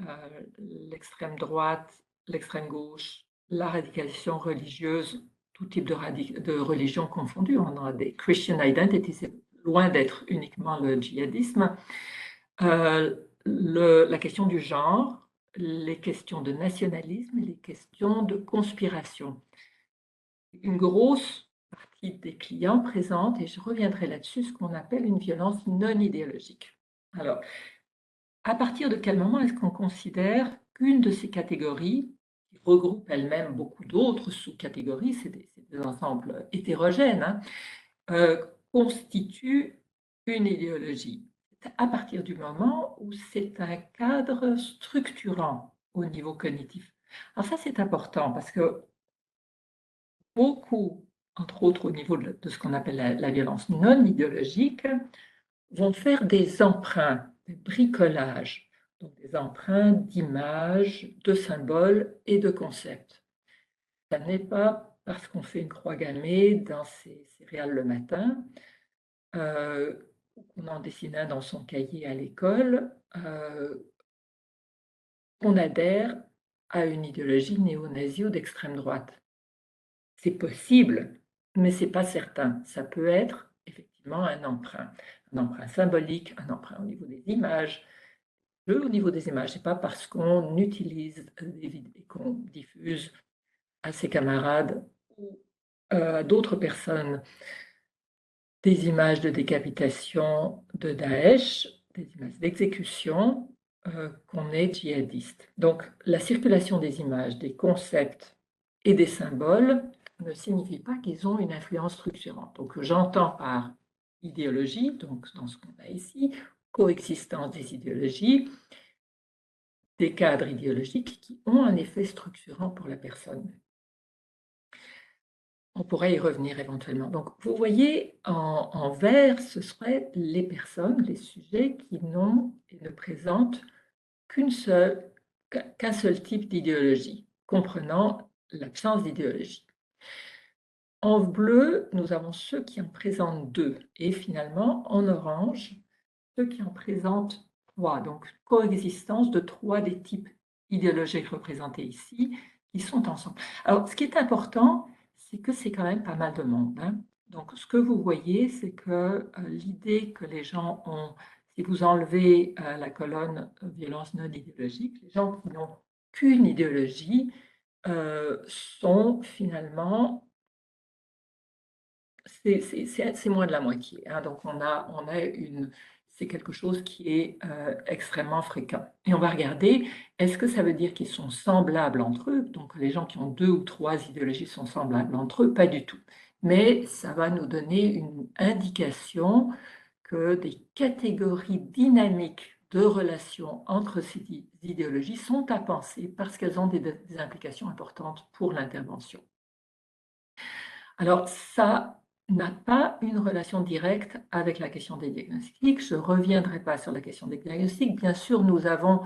l'extrême droite, l'extrême gauche, la radicalisation religieuse, tout type de religion confondue. On a des Christian identities, c'est loin d'être uniquement le djihadisme. La question du genre, les questions de nationalisme et les questions de conspiration. Une grosse partie des clients présentent, et je reviendrai là-dessus, ce qu'on appelle une violence non idéologique. Alors, à partir de quel moment est-ce qu'on considère qu'une de ces catégories, qui regroupe elle-même beaucoup d'autres sous-catégories, c'est des ensembles hétérogènes, hein, constitue une idéologie. À partir du moment où c'est un cadre structurant au niveau cognitif. Alors ça, c'est important parce que beaucoup, entre autres au niveau de ce qu'on appelle la violence non idéologique, vont faire des emprunts, des bricolages, donc des emprunts d'images, de symboles et de concepts. Ça n'est pas parce qu'on fait une croix gammée dans ses céréales le matin, ou qu'on en dessine un dans son cahier à l'école, qu'on adhère à une idéologie néo-nazie ou d'extrême droite. C'est possible, mais ce n'est pas certain. Ça peut être effectivement un emprunt symbolique, un emprunt au niveau des images. Au niveau des images, ce n'est pas parce qu'on utilise des vidéos et qu'on diffuse à ses camarades ou à d'autres personnes des images de décapitation de Daesh, des images d'exécution, qu'on est djihadiste. Donc la circulation des images, des concepts et des symboles ne signifie pas qu'ils ont une influence structurante. Donc j'entends par idéologie, donc dans ce qu'on a ici, coexistence des idéologies, des cadres idéologiques qui ont un effet structurant pour la personne. On pourrait y revenir éventuellement. Donc, vous voyez, en vert, ce seraient les personnes, les sujets qui n'ont et ne présentent qu'un seul type d'idéologie, comprenant l'absence d'idéologie. En bleu, nous avons ceux qui en présentent deux, et finalement, en orange, ceux qui en présentent trois, donc coexistence de trois des types idéologiques représentés ici, qui sont ensemble. Alors, ce qui est important, c'est que c'est quand même pas mal de monde, hein. Donc, ce que vous voyez, c'est que l'idée que les gens ont, si vous enlevez la colonne violence non idéologique, les gens qui n'ont qu'une idéologie sont finalement, c'est moins de la moitié, hein. Donc, c'est quelque chose qui est extrêmement fréquent. Et on va regarder, est-ce que ça veut dire qu'ils sont semblables entre eux? Donc, les gens qui ont deux ou trois idéologies sont semblables entre eux? Pas du tout. Mais ça va nous donner une indication que des catégories dynamiques de relations entre ces idéologies sont à penser parce qu'elles ont des implications importantes pour l'intervention. Alors, ça n'a pas une relation directe avec la question des diagnostics. Je ne reviendrai pas sur la question des diagnostics. Bien sûr, nous avons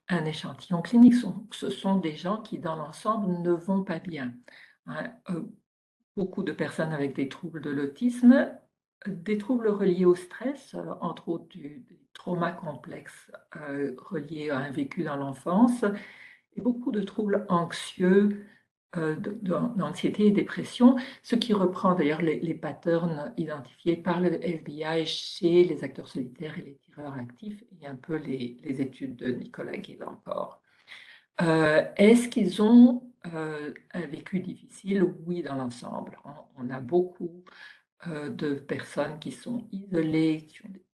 un échantillon clinique. Ce sont des gens qui, dans l'ensemble, ne vont pas bien, hein. Beaucoup de personnes avec des troubles de l'autisme, des troubles reliés au stress, entre autres des traumas complexes reliés à un vécu dans l'enfance, et beaucoup de troubles anxieux, d'anxiété et dépression, ce qui reprend d'ailleurs les patterns identifiés par le FBI chez les acteurs solitaires et les tireurs actifs, et un peu les études de Nicolas Gill encore. Est-ce qu'ils ont un vécu difficile? Oui, dans l'ensemble. On a beaucoup de personnes qui sont isolées, qui ont des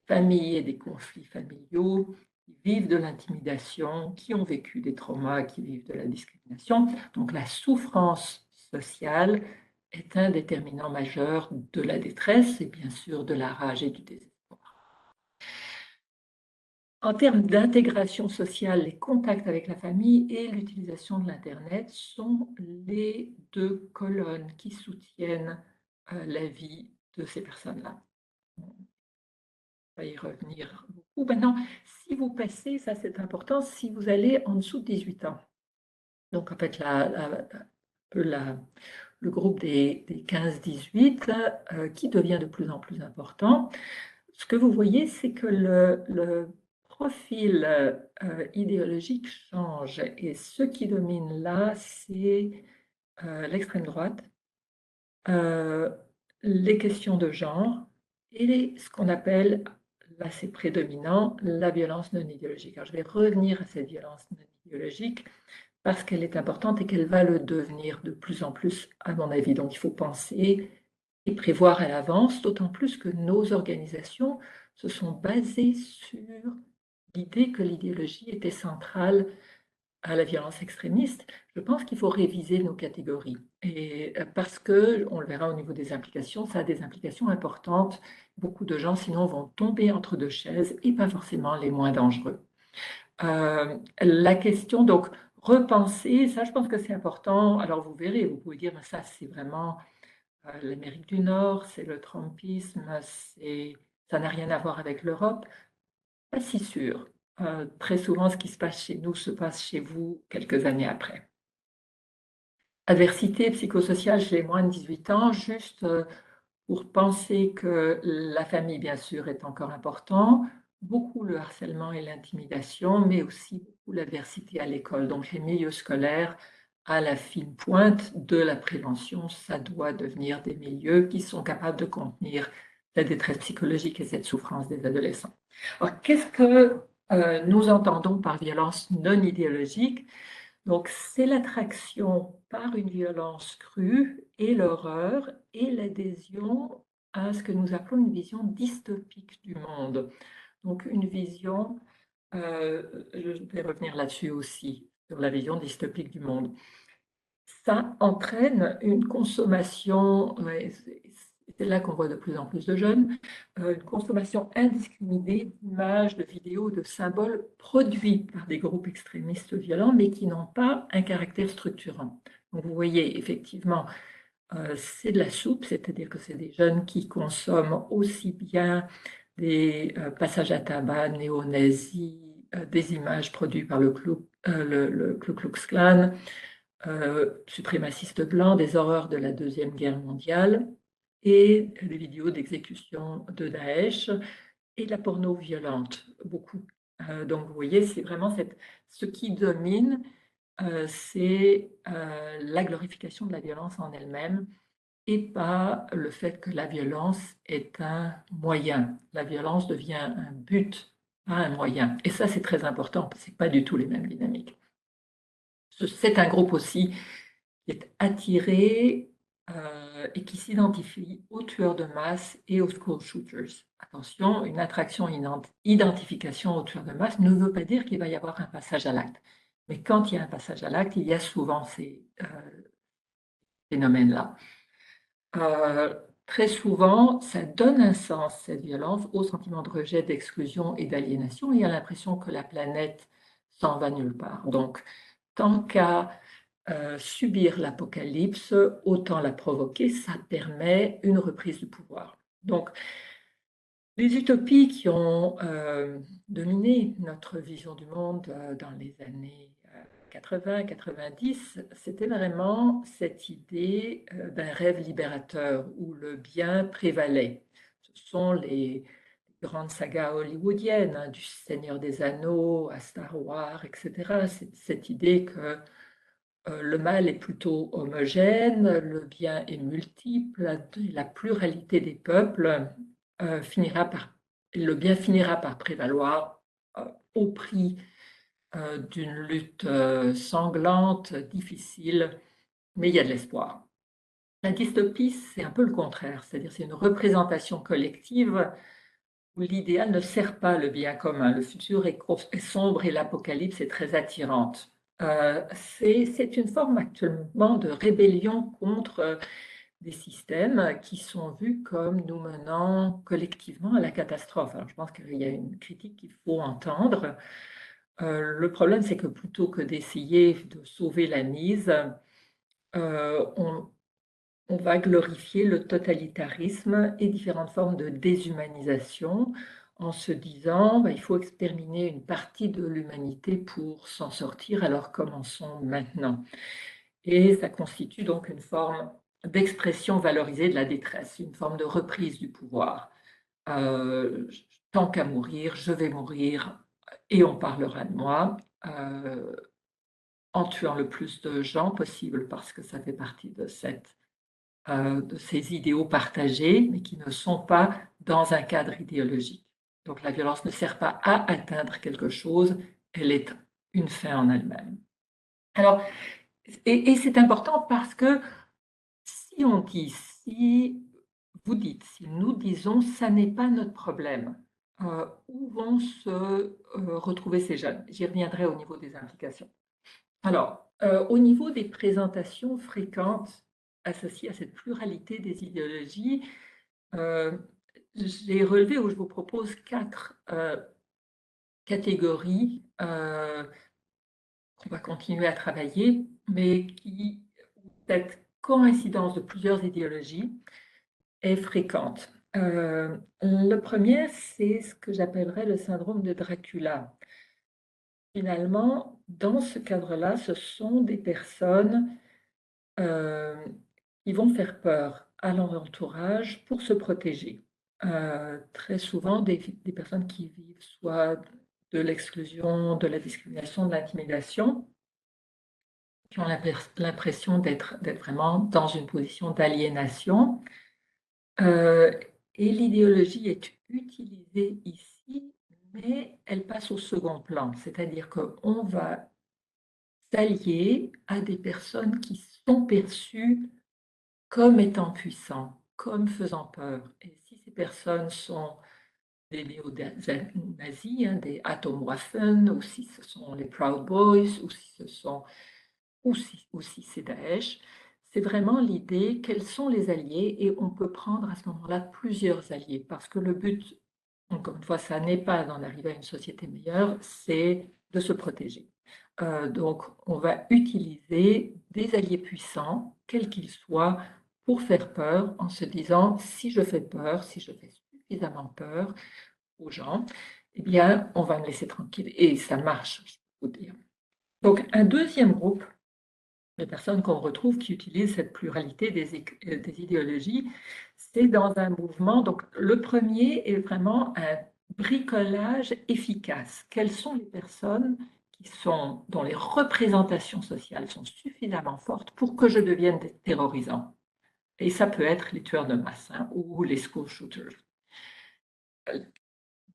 familles et des conflits familiaux, qui vivent de l'intimidation, qui ont vécu des traumas, qui vivent de la discrimination. Donc la souffrance sociale est un déterminant majeur de la détresse et bien sûr de la rage et du désespoir. En termes d'intégration sociale, les contacts avec la famille et l'utilisation de l'Internet sont les deux colonnes qui soutiennent la vie de ces personnes-là. On va y revenir beaucoup. Maintenant, si vous passez, ça c'est important, si vous allez en dessous de 18 ans, donc en fait le groupe des 15-18 qui devient de plus en plus important, ce que vous voyez, c'est que le profil idéologique change et ce qui domine là, c'est l'extrême droite, les questions de genre et ce qu'on appelle, là c'est prédominant, la violence non idéologique. Alors je vais revenir à cette violence non idéologique parce qu'elle est importante et qu'elle va le devenir de plus en plus à mon avis. Donc il faut penser et prévoir à l'avance, d'autant plus que nos organisations se sont basées sur l'idée que l'idéologie était centrale à la violence extrémiste, je pense qu'il faut réviser nos catégories. Et parce que, on le verra au niveau des implications, ça a des implications importantes. Beaucoup de gens, sinon, vont tomber entre deux chaises et pas forcément les moins dangereux. La question, donc, repenser, ça, je pense que c'est important. Alors, vous verrez, vous pouvez dire, mais ça, c'est vraiment l'Amérique du Nord, c'est le Trumpisme, ça n'a rien à voir avec l'Europe. Pas si sûr. Très souvent, ce qui se passe chez nous se passe chez vous quelques années après. Adversité psychosociale chez les moins de 18 ans, juste pour penser que la famille, bien sûr, est encore important, beaucoup le harcèlement et l'intimidation, mais aussi beaucoup l'adversité à l'école. Donc les milieux scolaires, à la fine pointe de la prévention, ça doit devenir des milieux qui sont capables de contenir la détresse psychologique et cette souffrance des adolescents. Alors, qu'est-ce que nous entendons par violence non idéologique? Donc, c'est l'attraction par une violence crue et l'horreur et l'adhésion à ce que nous appelons une vision dystopique du monde. Donc, une vision, je vais revenir là-dessus aussi, sur la vision dystopique du monde. Ça entraîne une consommation, c'est là qu'on voit de plus en plus de jeunes, une consommation indiscriminée d'images, de vidéos, de symboles produits par des groupes extrémistes violents, mais qui n'ont pas un caractère structurant. Donc vous voyez, effectivement, c'est de la soupe, c'est-à-dire que c'est des jeunes qui consomment aussi bien des passages à tabac néo-nazis, des images produites par le Ku Klux Klan, suprémacistes blancs, des horreurs de la Deuxième Guerre mondiale et des vidéos d'exécution de Daesh et de la porno violente, beaucoup. Donc vous voyez, c'est vraiment ce qui domine, c'est la glorification de la violence en elle-même et pas le fait que la violence est un moyen. La violence devient un but, pas un moyen. Et ça, c'est très important, parce que ce n'est pas du tout les mêmes dynamiques. C'est un groupe aussi qui est attiré et qui s'identifie aux tueurs de masse et aux school shooters. Attention, une attraction, une identification aux tueurs de masse ne veut pas dire qu'il va y avoir un passage à l'acte. Mais quand il y a un passage à l'acte, il y a souvent ces phénomènes-là. Très souvent, ça donne un sens, cette violence, au sentiment de rejet, d'exclusion et d'aliénation et à l'impression que la planète s'en va nulle part. Donc, tant qu'à subir l'apocalypse, autant la provoquer, ça permet une reprise du pouvoir. Donc, les utopies qui ont dominé notre vision du monde dans les années 80-90, c'était vraiment cette idée d'un rêve libérateur où le bien prévalait. Ce sont les grandes sagas hollywoodiennes, hein, du Seigneur des Anneaux à Star Wars, etc. C'est cette idée que le mal est plutôt homogène, le bien est multiple, la pluralité des peuples le bien finira par prévaloir au prix d'une lutte sanglante, difficile, mais il y a de l'espoir. La dystopie, c'est un peu le contraire, c'est-à-dire c'est une représentation collective où l'idéal ne sert pas le bien commun. Le futur est sombre et l'apocalypse est très attirante. C'est une forme actuellement de rébellion contre des systèmes qui sont vus comme nous menant collectivement à la catastrophe. Alors, je pense qu'il y a une critique qu'il faut entendre. Le problème, c'est que plutôt que d'essayer de sauver la mise, on va glorifier le totalitarisme et différentes formes de déshumanisation en se disant il faut exterminer une partie de l'humanité pour s'en sortir, alors commençons maintenant. Et ça constitue donc une forme d'expression valorisée de la détresse, une forme de reprise du pouvoir. Tant qu'à mourir, je vais mourir et on parlera de moi, en tuant le plus de gens possible, parce que ça fait partie de ces idéaux partagés, mais qui ne sont pas dans un cadre idéologique. Donc la violence ne sert pas à atteindre quelque chose, elle est une fin en elle-même. Alors, et c'est important parce que si on dit, si vous dites, si nous disons, ça n'est pas notre problème, où vont se retrouver ces jeunes? J'y reviendrai au niveau des implications. Alors, au niveau des présentations fréquentes associées à cette pluralité des idéologies, j'ai relevé, ou je vous propose 4 catégories qu'on va continuer à travailler, mais qui, cette coïncidence de plusieurs idéologies est fréquente. Le premier, c'est ce que j'appellerais le syndrome de Dracula. Finalement, dans ce cadre-là, ce sont des personnes qui vont faire peur à leur entourage pour se protéger. Très souvent, des personnes qui vivent soit de l'exclusion, de la discrimination, de l'intimidation, qui ont l'impression d'être vraiment dans une position d'aliénation. Et l'idéologie est utilisée ici, mais elle passe au second plan, c'est-à-dire qu'on va s'allier à des personnes qui sont perçues comme étant puissants, comme faisant peur. Et si ces personnes sont des néo-nazis, hein, des Atomwaffen, ou si ce sont les Proud Boys, ou si c'est Daesh, c'est vraiment l'idée quels sont les alliés et on peut prendre à ce moment-là plusieurs alliés parce que le but, encore une fois, ça n'est pas d'en arriver à une société meilleure, c'est de se protéger. Donc, on va utiliser des alliés puissants, quels qu'ils soient, pour faire peur en se disant si je fais peur, si je fais suffisamment peur aux gens, eh bien, on va me laisser tranquille. Et ça marche, je peux vous dire. Donc, un deuxième groupe de personnes qu'on retrouve qui utilisent cette pluralité des idéologies, c'est dans un mouvement. Donc, le premier est vraiment un bricolage efficace. Quelles sont les personnes dont les représentations sociales sont suffisamment fortes pour que je devienne terrorisant? Et ça peut être les tueurs de masse, hein, ou les school shooters.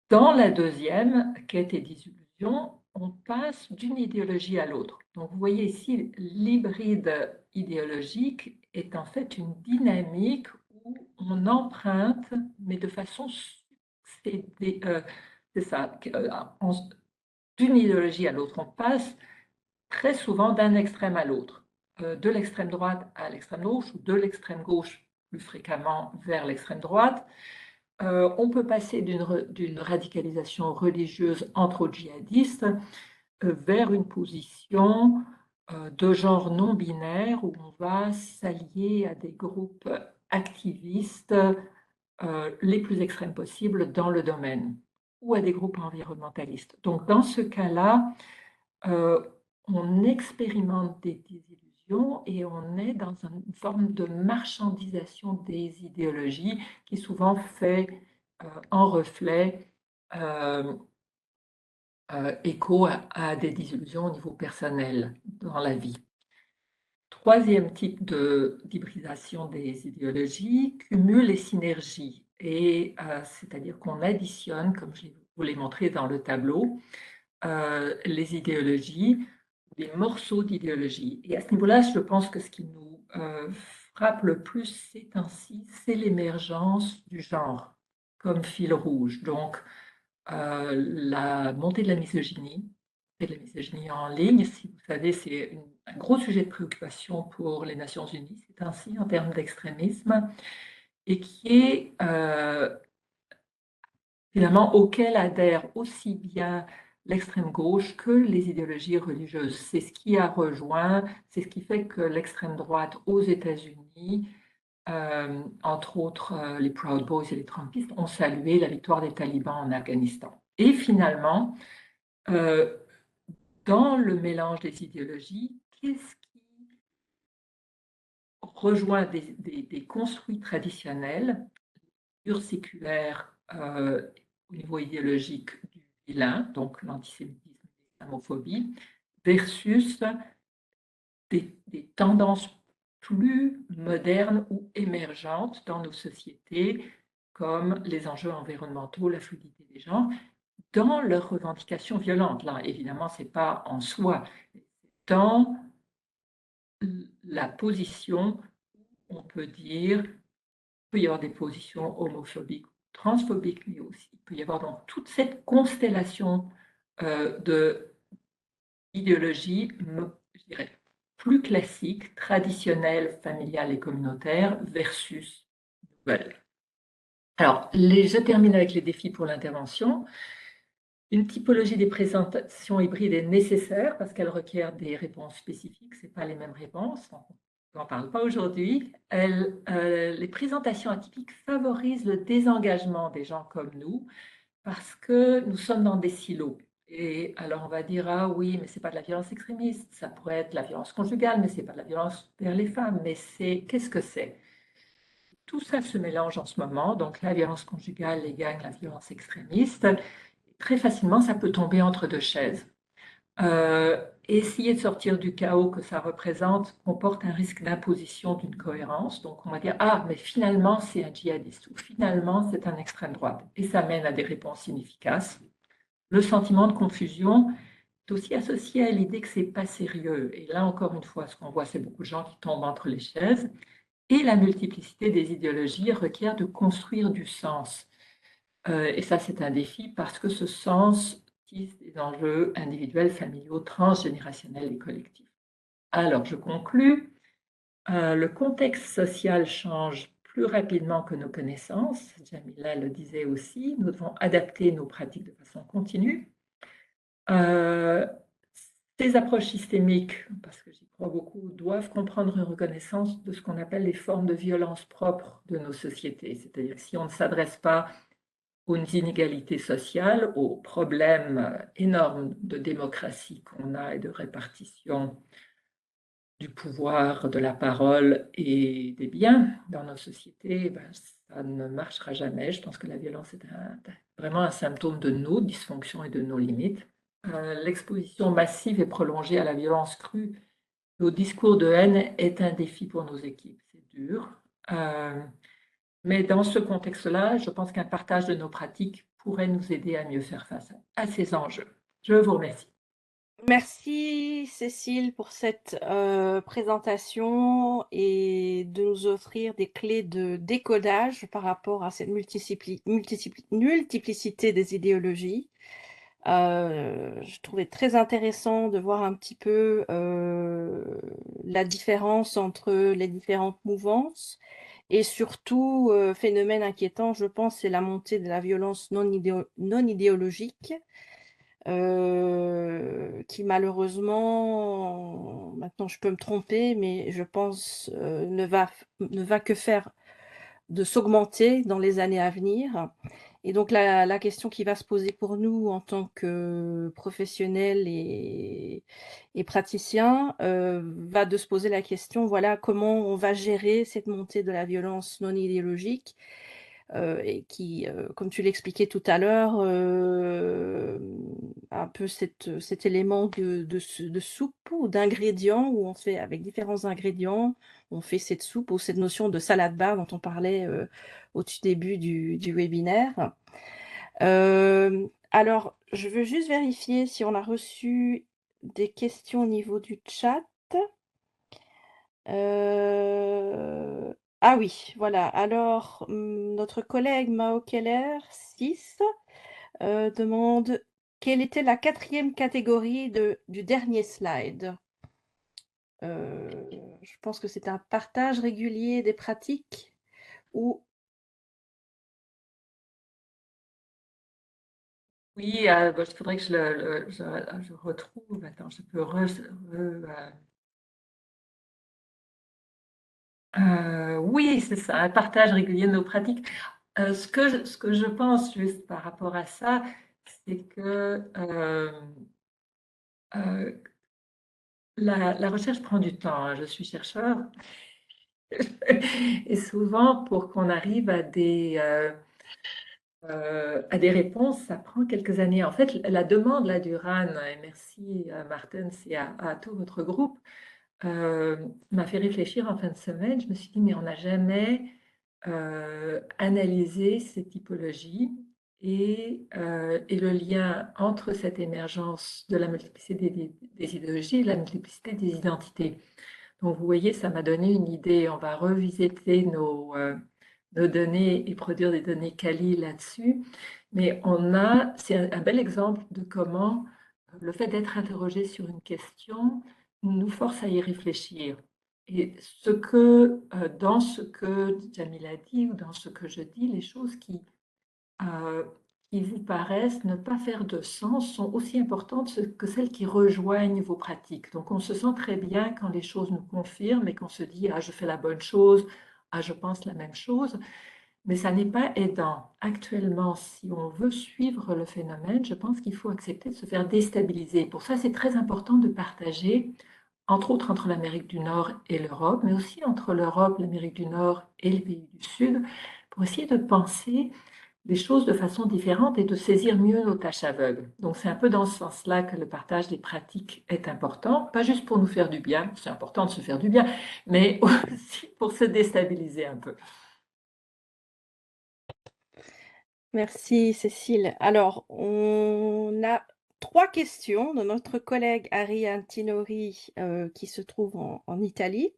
Dans la deuxième, quête et disillusion, on passe d'une idéologie à l'autre. Donc, vous voyez ici, l'hybride idéologique est en fait une dynamique où on emprunte, mais de façon c'est ça, d'une idéologie à l'autre. On passe très souvent d'un extrême à l'autre, de l'extrême droite à l'extrême gauche, ou de l'extrême gauche plus fréquemment vers l'extrême droite. On peut passer d'une radicalisation religieuse entre autres djihadistes vers une position de genre non binaire où on va s'allier à des groupes activistes les plus extrêmes possibles dans le domaine ou à des groupes environnementalistes. Donc dans ce cas-là, on expérimente des désillusions et on est dans une forme de marchandisation des idéologies qui souvent fait en reflet écho à des désillusions au niveau personnel dans la vie. Troisième type d'hybridation des idéologies, cumul et synergie. Et c'est-à-dire qu'on additionne, comme je vous l'ai montré dans le tableau, les idéologies, des morceaux d'idéologie. Et à ce niveau-là, je pense que ce qui nous frappe le plus ces temps-ci, c'est l'émergence du genre comme fil rouge. Donc, la montée de la misogynie, et de la misogynie en ligne, si vous savez, c'est un gros sujet de préoccupation pour les Nations Unies, c'est ainsi en termes d'extrémisme, et qui est finalement auquel adhèrent aussi bien l'extrême gauche que les idéologies religieuses. C'est ce qui a rejoint, c'est ce qui fait que l'extrême droite aux États-Unis, entre autres les Proud Boys et les Trumpistes, ont salué la victoire des talibans en Afghanistan. Et finalement, dans le mélange des idéologies, qu'est-ce qui rejoint des construits traditionnels, séculaires au niveau idéologique du vilain, donc l'antisémitisme et l'islamophobie, versus des tendances plus modernes ou émergentes dans nos sociétés, comme les enjeux environnementaux, la fluidité des genres, dans leurs revendications violentes. Là, évidemment, ce n'est pas en soi, dans la position, on peut dire, il peut y avoir des positions homophobiques, transphobiques, mais aussi il peut y avoir dans toute cette constellation d'idéologies, je je dirais, plus classique, traditionnelle, familiale et communautaire versus nouvelle. Alors, je termine avec les défis pour l'intervention. Une typologie des présentations hybrides est nécessaire parce qu'elle requiert des réponses spécifiques, ce n'est pas les mêmes réponses, on n'en parle pas aujourd'hui. Les présentations atypiques favorisent le désengagement des gens comme nous parce que nous sommes dans des silos. Et alors on va dire, ah oui, mais ce n'est pas de la violence extrémiste, ça pourrait être de la violence conjugale, mais ce n'est pas de la violence vers les femmes, mais qu'est-ce que c'est? Tout ça se mélange en ce moment, donc la violence conjugale et gagne la violence extrémiste. Très facilement, ça peut tomber entre deux chaises. Essayer de sortir du chaos que ça représente comporte un risque d'imposition d'une cohérence. Donc, on va dire, ah, mais finalement, c'est un djihadiste ou finalement, c'est un extrême droite. Et ça mène à des réponses inefficaces. Le sentiment de confusion est aussi associé à l'idée que c'est pas sérieux. Et là, encore une fois, ce qu'on voit, c'est beaucoup de gens qui tombent entre les chaises. Et la multiplicité des idéologies requiert de construire du sens. Et ça, c'est un défi parce que ce sens tisse des enjeux individuels, familiaux, transgénérationnels et collectifs. Alors, je conclus. Le contexte social change plus rapidement que nos connaissances. Jamila le disait aussi. Nous devons adapter nos pratiques de façon continue. Ces approches systémiques, parce que j'y crois beaucoup, doivent comprendre une reconnaissance de ce qu'on appelle les formes de violence propres de nos sociétés. C'est-à-dire que si on ne s'adresse pas aux inégalités sociales, aux problèmes énormes de démocratie qu'on a et de répartition du pouvoir, de la parole et des biens dans nos sociétés, ben, ça ne marchera jamais. Je pense que la violence est vraiment un symptôme de nos dysfonctions et de nos limites. L'exposition massive et prolongée à la violence crue, au discours de haine est un défi pour nos équipes. C'est dur. Mais dans ce contexte-là, je pense qu'un partage de nos pratiques pourrait nous aider à mieux faire face à ces enjeux. Je vous remercie. Merci Cécile pour cette présentation et de nous offrir des clés de décodage par rapport à cette multiplicité des idéologies. Je trouvais très intéressant de voir un petit peu la différence entre les différentes mouvances et surtout, phénomène inquiétant, je pense, c'est la montée de la violence non idéologique. Qui malheureusement, maintenant je peux me tromper, mais je pense ne va que faire de s'augmenter dans les années à venir. Et donc la question qui va se poser pour nous en tant que professionnels et praticiens, va de se poser la question, voilà, comment on va gérer cette montée de la violence non idéologique, et qui, comme tu l'expliquais tout à l'heure, un peu cet élément de soupe ou d'ingrédients où on fait avec différents ingrédients, on fait cette soupe ou cette notion de salade bar dont on parlait au tout début du webinaire. Alors, je veux juste vérifier si on a reçu des questions au niveau du chat. Ah oui, voilà. Alors, notre collègue Mao Keller, 6, demande quelle était la 4e catégorie du dernier slide. Je pense que c'est un partage régulier des pratiques ou... Oui, il faudrait que je retrouve. Attends, je peux oui, c'est ça, un partage régulier de nos pratiques. Ce que je pense juste par rapport à ça, c'est que la recherche prend du temps, hein. Je suis chercheur et souvent pour qu'on arrive à des réponses, ça prend quelques années. En fait, la demande là, du RAN, et merci à Martens et à tout votre groupe, m'a fait réfléchir en fin de semaine. Je me suis dit, mais on n'a jamais analysé ces typologies et le lien entre cette émergence de la multiplicité des idéologies et la multiplicité des identités. Donc, vous voyez, ça m'a donné une idée. On va revisiter nos données et produire des données quali là-dessus. Mais c'est un bel exemple de comment le fait d'être interrogé sur une question nous force à y réfléchir. Et dans ce que Jamila dit ou dans ce que je dis, les choses qui vous paraissent ne pas faire de sens sont aussi importantes que celles qui rejoignent vos pratiques. Donc on se sent très bien quand les choses nous confirment et qu'on se dit, ah, je fais la bonne chose, ah, je pense la même chose. Mais ça n'est pas aidant. Actuellement, si on veut suivre le phénomène, je pense qu'il faut accepter de se faire déstabiliser. Pour ça, c'est très important de partager, entre autres entre l'Amérique du Nord et l'Europe, mais aussi entre l'Europe, l'Amérique du Nord et les pays du Sud, pour essayer de penser les choses de façon différente et de saisir mieux nos tâches aveugles. Donc c'est un peu dans ce sens-là que le partage des pratiques est important, pas juste pour nous faire du bien, c'est important de se faire du bien, mais aussi pour se déstabiliser un peu. Merci Cécile. Alors, on a 3 questions de notre collègue Ariane Tinori, qui se trouve en Italie.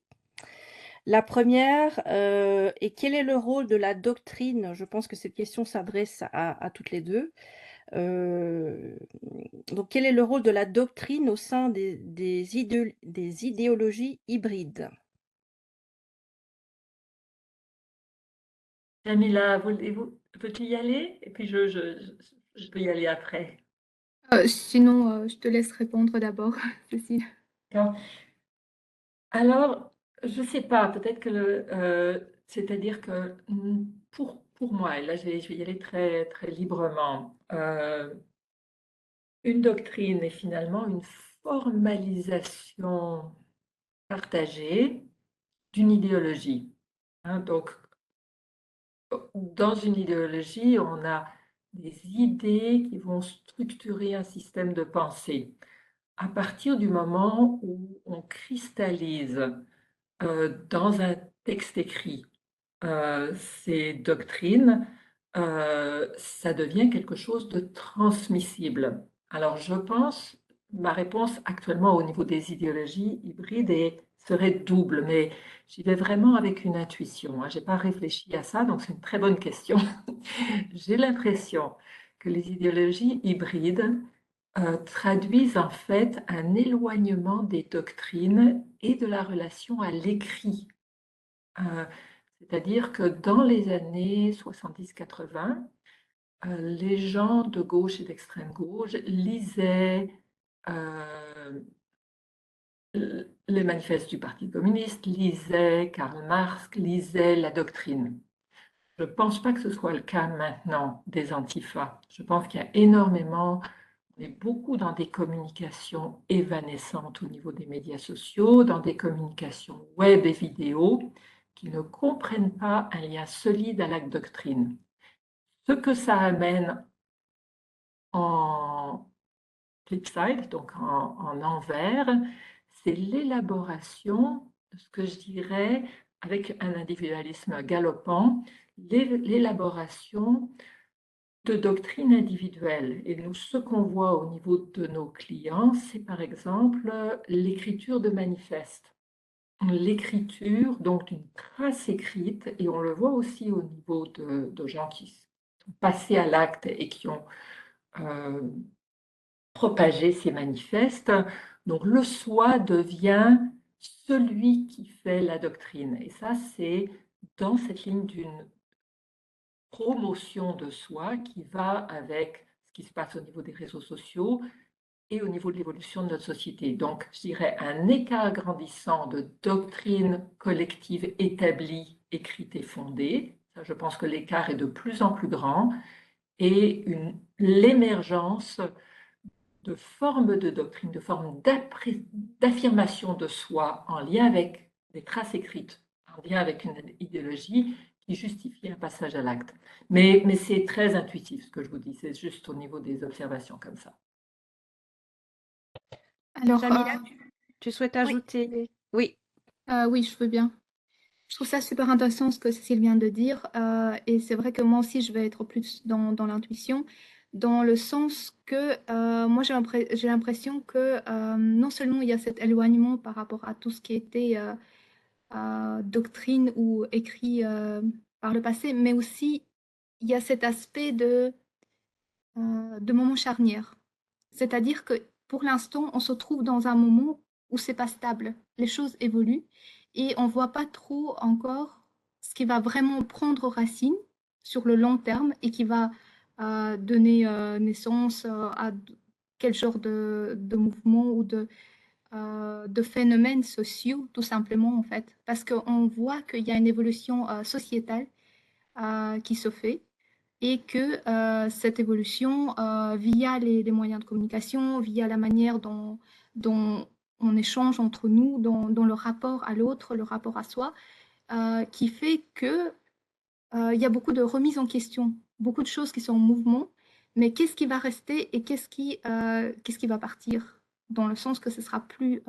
La première est: quel est le rôle de la doctrine? Je pense que cette question s'adresse à toutes les 2. Donc quel est le rôle de la doctrine au sein des idéologies hybrides? Jamila, peux-tu y aller? Et puis je peux y aller après. Sinon, je te laisse répondre d'abord, Cécile. D'accord. Alors, je ne sais pas, peut-être que c'est-à-dire que pour moi, et là je vais y aller très, très librement, une doctrine est finalement une formalisation partagée d'une idéologie. Hein. Donc, dans une idéologie, on a des idées qui vont structurer un système de pensée. À partir du moment où on cristallise dans un texte écrit ces doctrines, ça devient quelque chose de transmissible. Alors je pense, ma réponse actuellement au niveau des idéologies hybrides serait double, mais j'y vais vraiment avec une intuition. Hein. Je n'ai pas réfléchi à ça, donc c'est une très bonne question. J'ai l'impression que les idéologies hybrides traduisent en fait un éloignement des doctrines et de la relation à l'écrit. Euh, C'est-à-dire que dans les années 70-80, les gens de gauche et d'extrême gauche lisaient euh, les manifestes du Parti communiste, lisaient Karl Marx, lisaient la doctrine. Je ne pense pas que ce soit le cas maintenant des antifas. Je pense qu'il y a énormément, on est beaucoup dans des communications évanescentes au niveau des médias sociaux, dans des communications web et vidéo, qui ne comprennent pas un lien solide à la doctrine. Ce que ça amène en flip side, donc en envers, c'est l'élaboration de ce que je dirais, avec un individualisme galopant, l'élaboration de doctrines individuelles. Et nous, ce qu'on voit au niveau de nos clients, c'est par exemple l'écriture de manifestes. L'écriture, donc d'une trace écrite, et on le voit aussi au niveau de gens qui sont passés à l'acte et qui ont euh, propagé ces manifestes. Donc le soi devient celui qui fait la doctrine. Et ça, c'est dans cette ligne d'une promotion de soi qui va avec ce qui se passe au niveau des réseaux sociaux et au niveau de l'évolution de notre société. Donc, je dirais un écart grandissant de doctrine collective établie, écrite et fondée. Ça, je pense que l'écart est de plus en plus grand et l'émergence de formes de doctrine, de formes d'affirmation de soi en lien avec des traces écrites, en lien avec une idéologie qui justifie un passage à l'acte. Mais c'est très intuitif ce que je vous dis, c'est juste au niveau des observations comme ça. Alors, Jamila, tu souhaites oui, ajouter? Oui. oui, je veux bien. Je trouve ça super intéressant ce que Cécile vient de dire. Et c'est vrai que moi aussi, je vais être plus dans l'intuition, dans le sens que moi, j'ai l'impression que non seulement il y a cet éloignement par rapport à tout ce qui était doctrine ou écrit par le passé, mais aussi il y a cet aspect de moment charnière. C'est-à-dire que pour l'instant, on se trouve dans un moment où c'est pas stable. Les choses évoluent et on voit pas trop encore ce qui va vraiment prendre racine sur le long terme et qui va donner naissance à quel genre de mouvement ou de phénomènes sociaux, tout simplement, en fait. Parce qu'on voit qu'il y a une évolution sociétale qui se fait et que cette évolution, via les moyens de communication, via la manière dont on échange entre nous, dans le rapport à l'autre, le rapport à soi, qui fait que il y a beaucoup de remises en question, beaucoup de choses qui sont en mouvement, mais qu'est-ce qui va rester et qu'est-ce qui va partir, dans le sens que ce sera plus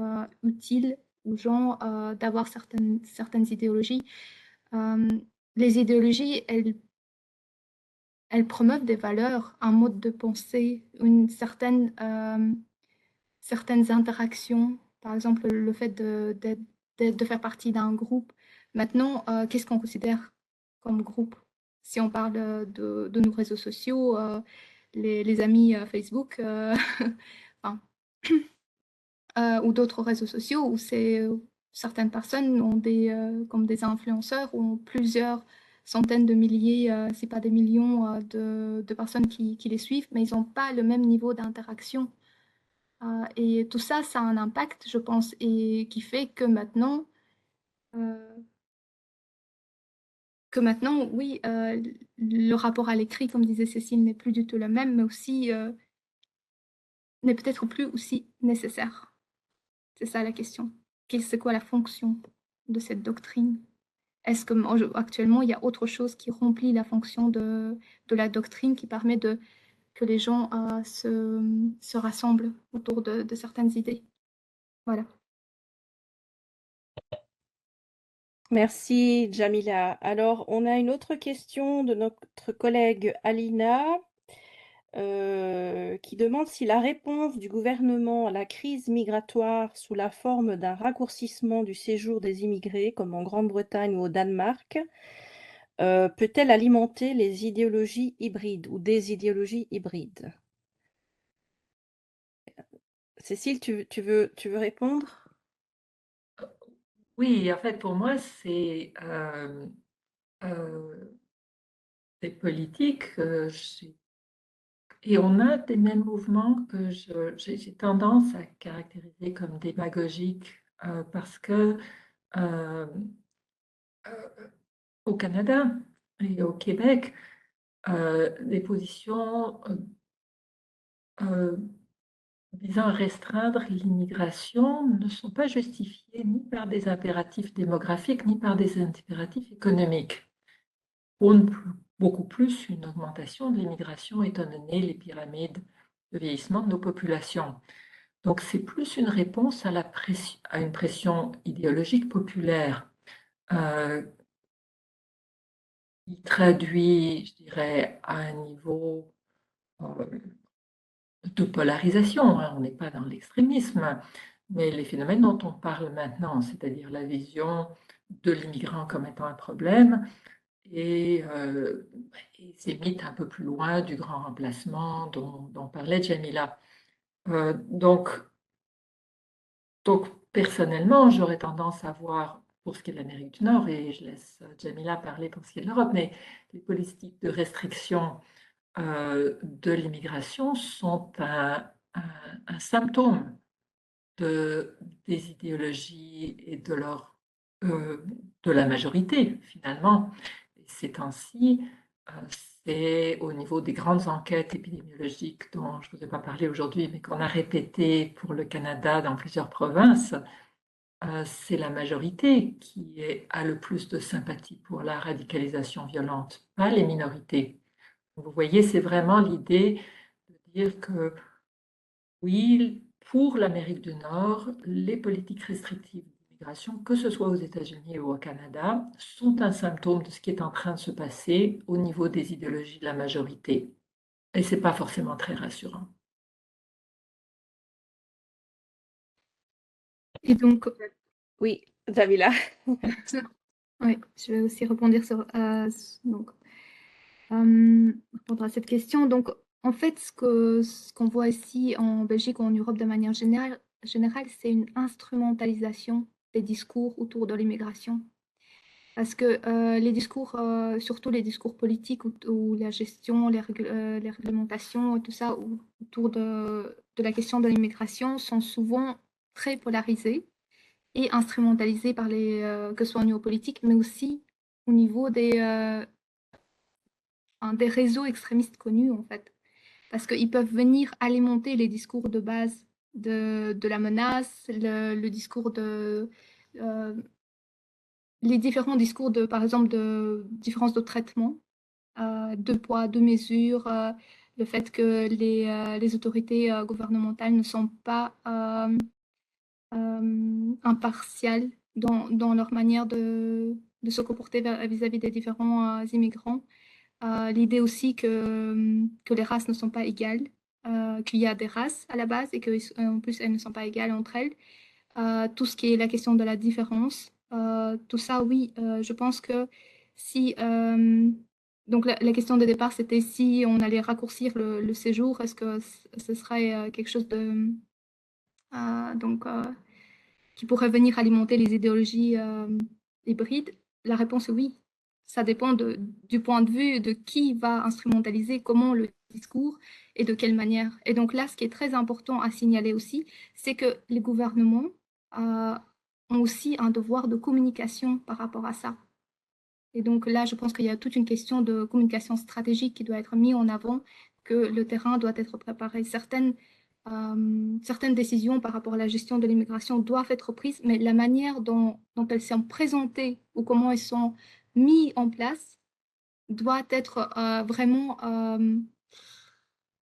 utile aux gens d'avoir certaines idéologies. Euh, les idéologies, elles promeuvent des valeurs, un mode de pensée, certaines interactions, par exemple le fait de faire partie d'un groupe. Maintenant, qu'est-ce qu'on considère comme groupe? Si on parle de nos réseaux sociaux, les amis Facebook, enfin, ou d'autres réseaux sociaux où certaines personnes ont comme des influenceurs, ont plusieurs centaines de milliers, si pas des millions de personnes qui les suivent, mais ils n'ont pas le même niveau d'interaction. Et tout ça, ça a un impact, je pense, et qui fait euh, que maintenant, oui, le rapport à l'écrit, comme disait Cécile, n'est plus du tout le même, mais aussi n'est peut-être plus aussi nécessaire. C'est ça la question. C'est quoi la fonction de cette doctrine? Est-ce que actuellement, il y a autre chose qui remplit la fonction de la doctrine, qui permet que les gens se rassemblent autour de certaines idées? Voilà. Merci, Jamila. Alors, on a une autre question de notre collègue Alina qui demande si la réponse du gouvernement à la crise migratoire sous la forme d'un raccourcissement du séjour des immigrés, comme en Grande-Bretagne ou au Danemark, peut-elle alimenter les idéologies hybrides ou des idéologies hybrides? Cécile, tu veux répondre? Oui, en fait, pour moi, euh, c'est politique. Et on a des mêmes mouvements que j'ai tendance à caractériser comme démagogiques parce que euh, au Canada et au Québec, les positions euh, visant à restreindre l'immigration ne sont pas justifiées ni par des impératifs démographiques ni par des impératifs économiques. Prône beaucoup plus une augmentation de l'immigration étant donné les pyramides de vieillissement de nos populations. Donc c'est plus une réponse à une pression idéologique populaire euh, qui traduit, je dirais, à un niveau euh, de polarisation, hein. On n'est pas dans l'extrémisme, mais les phénomènes dont on parle maintenant, c'est-à-dire la vision de l'immigrant comme étant un problème et ces mythes un peu plus loin du grand remplacement dont parlait Jamila. Donc, personnellement, j'aurais tendance à voir, pour ce qui est de l'Amérique du Nord, et je laisse Jamila parler pour ce qui est de l'Europe, mais les politiques de restriction de l'immigration sont un symptôme des idéologies et euh, de la majorité, finalement. Et ces temps-ci, euh, c'est au niveau des grandes enquêtes épidémiologiques dont je ne vous ai pas parlé aujourd'hui, mais qu'on a répétées pour le Canada dans plusieurs provinces, c'est la majorité a le plus de sympathie pour la radicalisation violente, pas les minorités. Vous voyez, c'est vraiment l'idée de dire que oui, pour l'Amérique du Nord, les politiques restrictives d'immigration, que ce soit aux États-Unis ou au Canada, sont un symptôme de ce qui est en train de se passer au niveau des idéologies de la majorité. Et ce n'est pas forcément très rassurant. Et donc, Oui, Jamila. oui, je vais aussi rebondir donc, répondre à cette question. Donc, en fait, ce qu'on voit ici en Belgique ou en Europe de manière générale, générale, c'est une instrumentalisation des discours autour de l'immigration. Parce que les discours, surtout les discours politiques ou la gestion, les réglementations et tout ça autour de la question de l'immigration sont souvent très polarisés et instrumentalisés par que ce soit au niveau politique, mais aussi au niveau des réseaux extrémistes connus, en fait. Parce qu'ils peuvent venir alimenter les discours de base de la menace, le discours euh, les différents discours par exemple, de différence de traitement, deux poids, deux mesures, le fait que les autorités gouvernementales ne sont pas impartiales dans leur manière de se comporter vis-à-vis des différents immigrants. L'idée aussi que les races ne sont pas égales, qu'il y a des races à la base et qu'en plus elles ne sont pas égales entre elles. Tout ce qui est la question de la différence, tout ça, oui, je pense que si... donc la question de départ, c'était si on allait raccourcir le séjour, est-ce que ce serait quelque chose donc, qui pourrait venir alimenter les idéologies hybrides? La réponse est oui. Ça dépend du point de vue de qui va instrumentaliser comment le discours et de quelle manière. Et donc là, ce qui est très important à signaler aussi, c'est que les gouvernements euh, ont aussi un devoir de communication par rapport à ça. Et donc là, je pense qu'il y a toute une question de communication stratégique qui doit être mise en avant, que le terrain doit être préparé. Certaines décisions par rapport à la gestion de l'immigration doivent être prises, mais la manière dont elles sont présentées ou comment elles sont mises en place doit être vraiment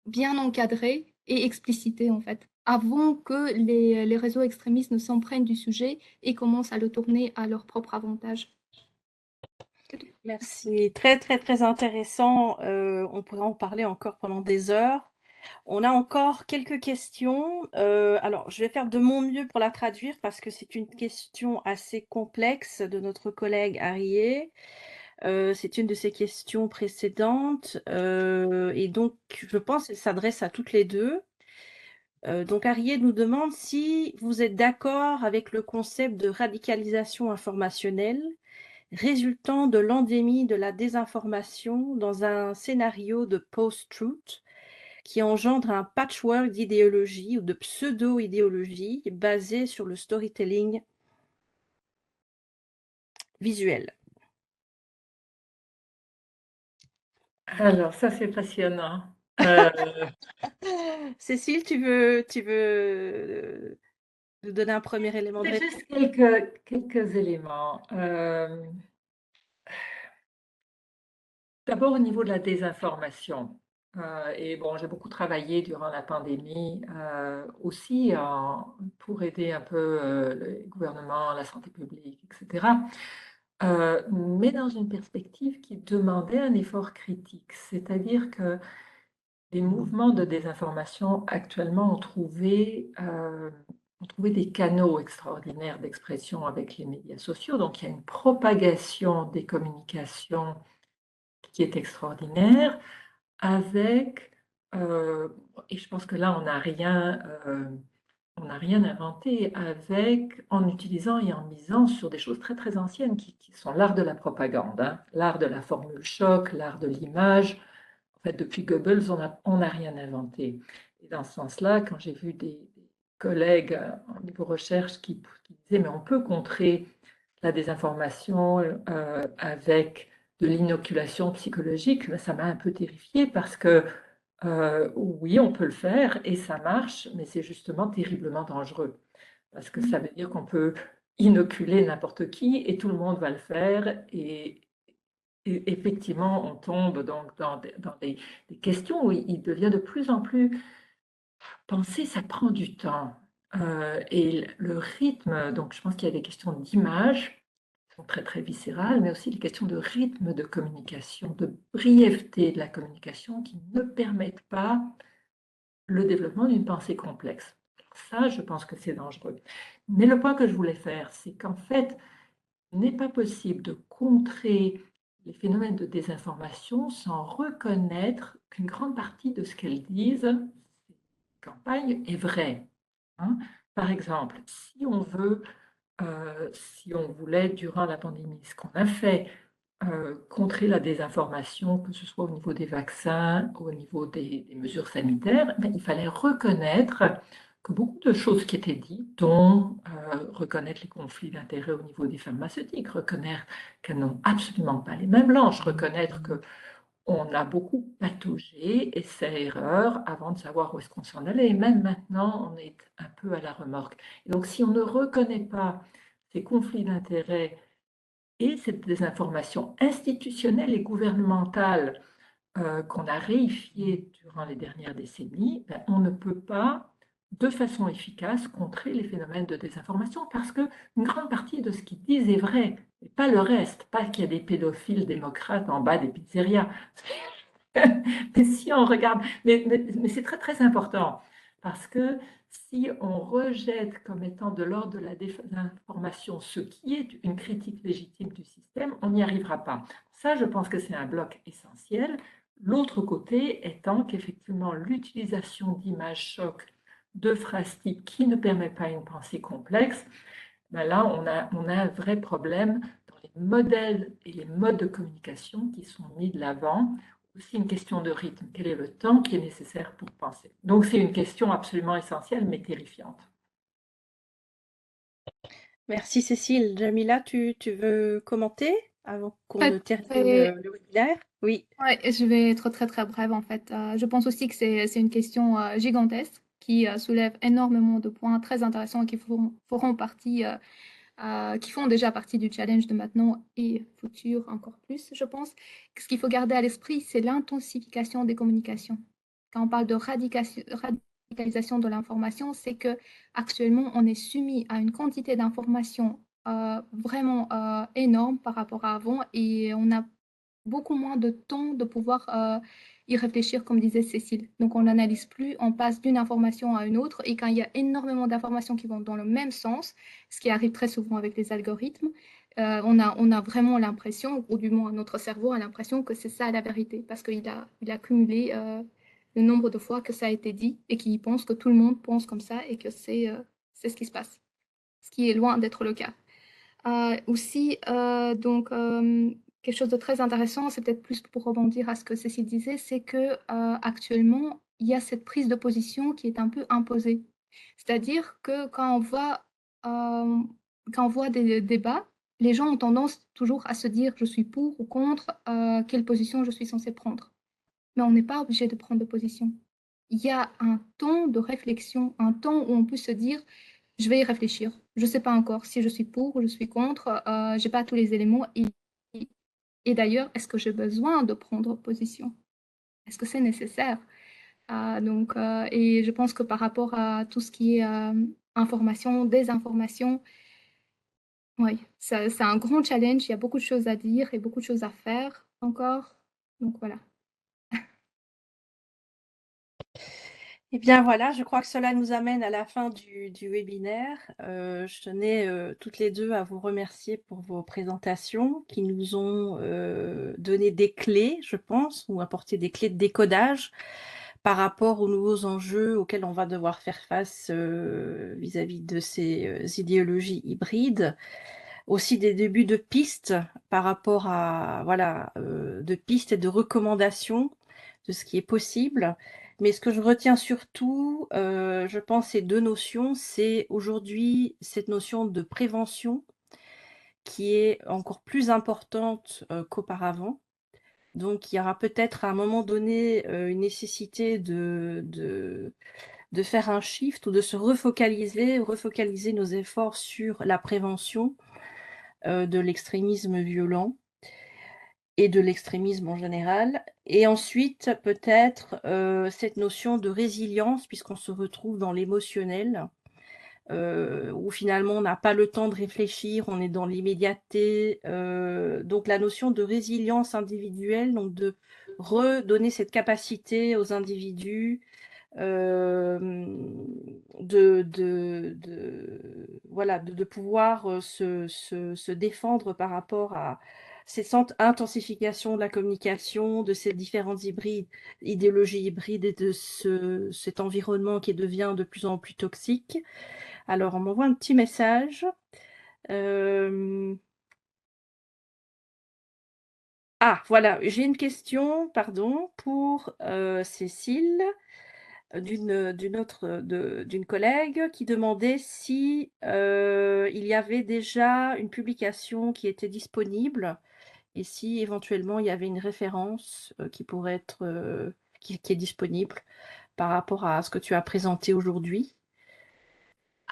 bien encadrée et explicitée, en fait, avant que les réseaux extrémistes ne s'en prennent du sujet et commencent à le tourner à leur propre avantage. Merci. Très, très, très intéressant. On pourrait en parler encore pendant des heures. On a encore quelques questions. Alors, je vais faire de mon mieux pour la traduire parce que c'est une question assez complexe de notre collègue Arié. C'est une de ses questions précédentes. Et donc, je pense qu'elle s'adresse à toutes les deux. Donc, Arié nous demande si vous êtes d'accord avec le concept de radicalisation informationnelle résultant de l'endémie de la désinformation dans un scénario de post-truth qui engendre un patchwork d'idéologies ou de pseudo-idéologies basées sur le storytelling visuel. Alors, ça, c'est passionnant. Cécile, tu veux nous donner un premier élément de C'est réponse? juste quelques éléments. D'abord, au niveau de la désinformation. Et bon, j'ai beaucoup travaillé durant la pandémie aussi pour aider un peu les gouvernements, la santé publique, etc. Mais dans une perspective qui demandait un effort critique. C'est-à-dire que les mouvements de désinformation actuellement ont trouvé des canaux extraordinaires d'expression avec les médias sociaux. Donc, il y a une propagation des communications qui est extraordinaire avec, et je pense que là, on n'a rien inventé, en utilisant et en misant sur des choses très, très anciennes qui sont l'art de la propagande, hein, l'art de la formule choc, l'art de l'image. En fait, depuis Goebbels, on n'a rien inventé. Et dans ce sens-là, quand j'ai vu des collègues en niveau recherche qui disaient, mais on peut contrer la désinformation avec de l'inoculation psychologique, ben, ça m'a un peu terrifiée parce que oui, on peut le faire et ça marche, mais c'est justement terriblement dangereux parce que ça veut dire qu'on peut inoculer n'importe qui et tout le monde va le faire et effectivement, on tombe donc dans des questions où il devient de plus en plus... Penser, ça prend du temps. Et le rythme, donc je pense qu'il y a des questions d'image qui sont très très viscérales, mais aussi des questions de rythme de communication, de brièveté de la communication qui ne permettent pas le développement d'une pensée complexe. Ça, je pense que c'est dangereux. Mais le point que je voulais faire, c'est qu'en fait, il n'est pas possible de contrer les phénomènes de désinformation sans reconnaître qu'une grande partie de ce qu'elles disent, ces campagnes, est vraie. Hein. Par exemple, si on voulait, durant la pandémie, ce qu'on a fait, contrer la désinformation, que ce soit au niveau des vaccins, au niveau des mesures sanitaires, ben, il fallait reconnaître que beaucoup de choses qui étaient dites, dont reconnaître les conflits d'intérêts au niveau des pharmaceutiques, reconnaître qu'elles n'ont absolument pas les mêmes langes, reconnaître que on a beaucoup pataugé, essais erreurs, avant de savoir où est-ce qu'on s'en allait. Et même maintenant, on est un peu à la remorque. Et donc, si on ne reconnaît pas ces conflits d'intérêts et cette désinformation institutionnelle et gouvernementale qu'on a réifiée durant les dernières décennies, ben, on ne peut pas, de façon efficace, contrer les phénomènes de désinformation parce qu'une grande partie de ce qu'ils disent est vrai, et pas le reste. Pas qu'il y a des pédophiles démocrates en bas des pizzerias. Mais si on regarde, mais c'est très très important parce que si on rejette comme étant de l'ordre de la désinformation ce qui est une critique légitime du système, on n'y arrivera pas. Ça, je pense que c'est un bloc essentiel. L'autre côté étant qu'effectivement, l'utilisation d'images chocs, de phrases types qui ne permet pas une pensée complexe, ben là, on a un vrai problème dans les modèles et les modes de communication qui sont mis de l'avant. Aussi une question de rythme. Quel est le temps qui est nécessaire pour penser? Donc, c'est une question absolument essentielle, mais terrifiante. Merci Cécile. Jamila, tu veux commenter avant qu'on ne Très, termine très- le webinaire? Oui. ouais, je vais être très très brève en fait. Je pense aussi que c'est une question gigantesque qui soulève énormément de points très intéressants et qui feront partie, qui font déjà partie du challenge de maintenant et futur encore plus, je pense. Ce qu'il faut garder à l'esprit, c'est l'intensification des communications. Quand on parle de radicalisation de l'information, c'est que actuellement on est soumis à une quantité d'informations vraiment énorme par rapport à avant et on a beaucoup moins de temps de pouvoir y réfléchir, comme disait Cécile. Donc, on n'analyse plus, on passe d'une information à une autre. Et quand il y a énormément d'informations qui vont dans le même sens, ce qui arrive très souvent avec les algorithmes, on a vraiment l'impression, ou du moins notre cerveau a l'impression que c'est ça la vérité, parce il a cumulé le nombre de fois que ça a été dit et qu'il pense que tout le monde pense comme ça et que c'est ce qui se passe, ce qui est loin d'être le cas. Aussi, quelque chose de très intéressant, c'est peut-être plus pour rebondir à ce que Cécile disait, c'est que actuellement, il y a cette prise de position qui est un peu imposée. C'est-à-dire que euh, quand on voit des débats, les gens ont tendance toujours à se dire je suis pour ou contre, quelle position je suis censée prendre. Mais on n'est pas obligé de prendre de position. Il y a un temps de réflexion, un temps où on peut se dire je vais y réfléchir. Je ne sais pas encore si je suis pour ou je suis contre. Je n'ai pas tous les éléments. Et d'ailleurs, est-ce que j'ai besoin de prendre position? Est-ce que c'est nécessaire? Et je pense que par rapport à tout ce qui est information, désinformation, oui, c'est un grand challenge. Il y a beaucoup de choses à dire et beaucoup de choses à faire encore. Donc voilà. Eh bien voilà, je crois que cela nous amène à la fin du webinaire. Je tenais toutes les deux à vous remercier pour vos présentations qui nous ont donné des clés, je pense, ou apporté des clés de décodage par rapport aux nouveaux enjeux auxquels on va devoir faire face vis-à-vis de ces idéologies hybrides. Aussi des débuts de pistes par rapport à, voilà, de pistes et de recommandations de ce qui est possible. Mais ce que je retiens surtout, je pense, ces deux notions, c'est aujourd'hui cette notion de prévention qui est encore plus importante qu'auparavant. Donc, il y aura peut-être à un moment donné une nécessité de faire un shift ou de se refocaliser nos efforts sur la prévention de l'extrémisme violent et de l'extrémisme en général. Et ensuite, peut-être cette notion de résilience, puisqu'on se retrouve dans l'émotionnel, où finalement on n'a pas le temps de réfléchir, on est dans l'immédiateté. Donc la notion de résilience individuelle, donc de redonner cette capacité aux individus voilà, de pouvoir se défendre par rapport à cette intensification de la communication, de ces différentes idéologies hybrides et de cet environnement qui devient de plus en plus toxique. Alors, on m'envoie un petit message. Ah, voilà, j'ai une question, pardon, pour Cécile, d'une collègue qui demandait si il y avait déjà une publication qui était disponible et si éventuellement il y avait une référence qui pourrait être qui est disponible par rapport à ce que tu as présenté aujourd'hui.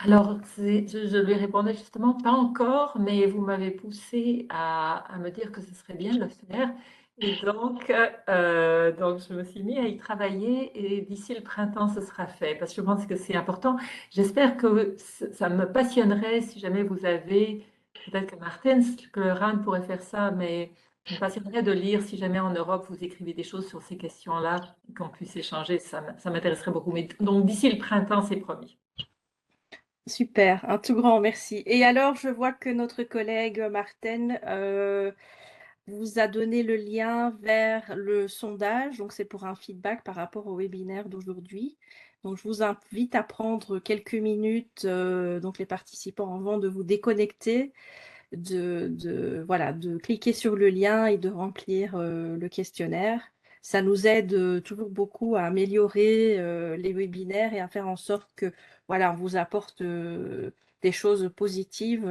Alors, je lui répondais justement, pas encore, mais vous m'avez poussé à me dire que ce serait bien de le faire. Et donc, je me suis mis à y travailler et d'ici le printemps, ce sera fait parce que je pense que c'est important. J'espère que ça me passionnerait si jamais vous avez, peut-être que Martens, que Ran pourrait faire ça, mais ça me passionnerait de lire si jamais en Europe vous écrivez des choses sur ces questions-là, qu'on puisse échanger, ça m'intéresserait beaucoup. Mais, donc, d'ici le printemps, c'est promis. Super, un tout grand merci. Et alors, je vois que notre collègue Martine vous a donné le lien vers le sondage, donc c'est pour un feedback par rapport au webinaire d'aujourd'hui. Donc, je vous invite à prendre quelques minutes, donc les participants, avant de vous déconnecter, voilà, de cliquer sur le lien et de remplir le questionnaire. Ça nous aide toujours beaucoup à améliorer les webinaires et à faire en sorte que, voilà, on vous apporte des choses positives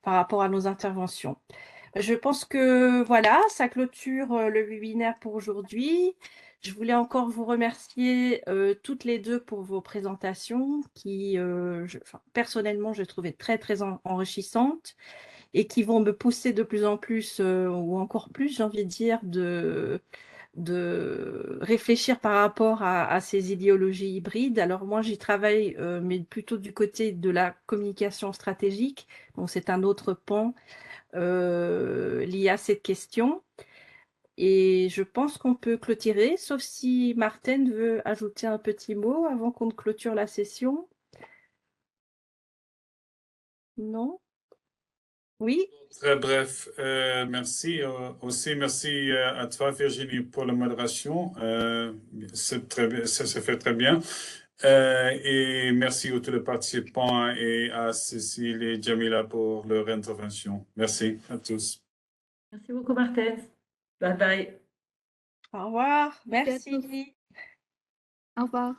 par rapport à nos interventions. Je pense que voilà, ça clôture le webinaire pour aujourd'hui. Je voulais encore vous remercier toutes les deux pour vos présentations qui, personnellement, je trouvais très, très enrichissantes et qui vont me pousser de plus en plus, ou encore plus, j'ai envie de dire, de réfléchir par rapport à ces idéologies hybrides. Alors moi, j'y travaille, mais plutôt du côté de la communication stratégique. Donc c'est un autre pan lié à cette question. Et je pense qu'on peut clôturer, sauf si Martine veut ajouter un petit mot avant qu'on ne clôture la session. Non? Oui? Très bref, merci. Aussi, merci à toi, Virginie, pour la modération. C'est très bien, ça se fait très bien. Et merci à tous les participants et à Cécile et Jamila pour leur intervention. Merci à tous. Merci beaucoup, Martens. Bye bye. Au revoir. Merci à tous. Merci. Au revoir.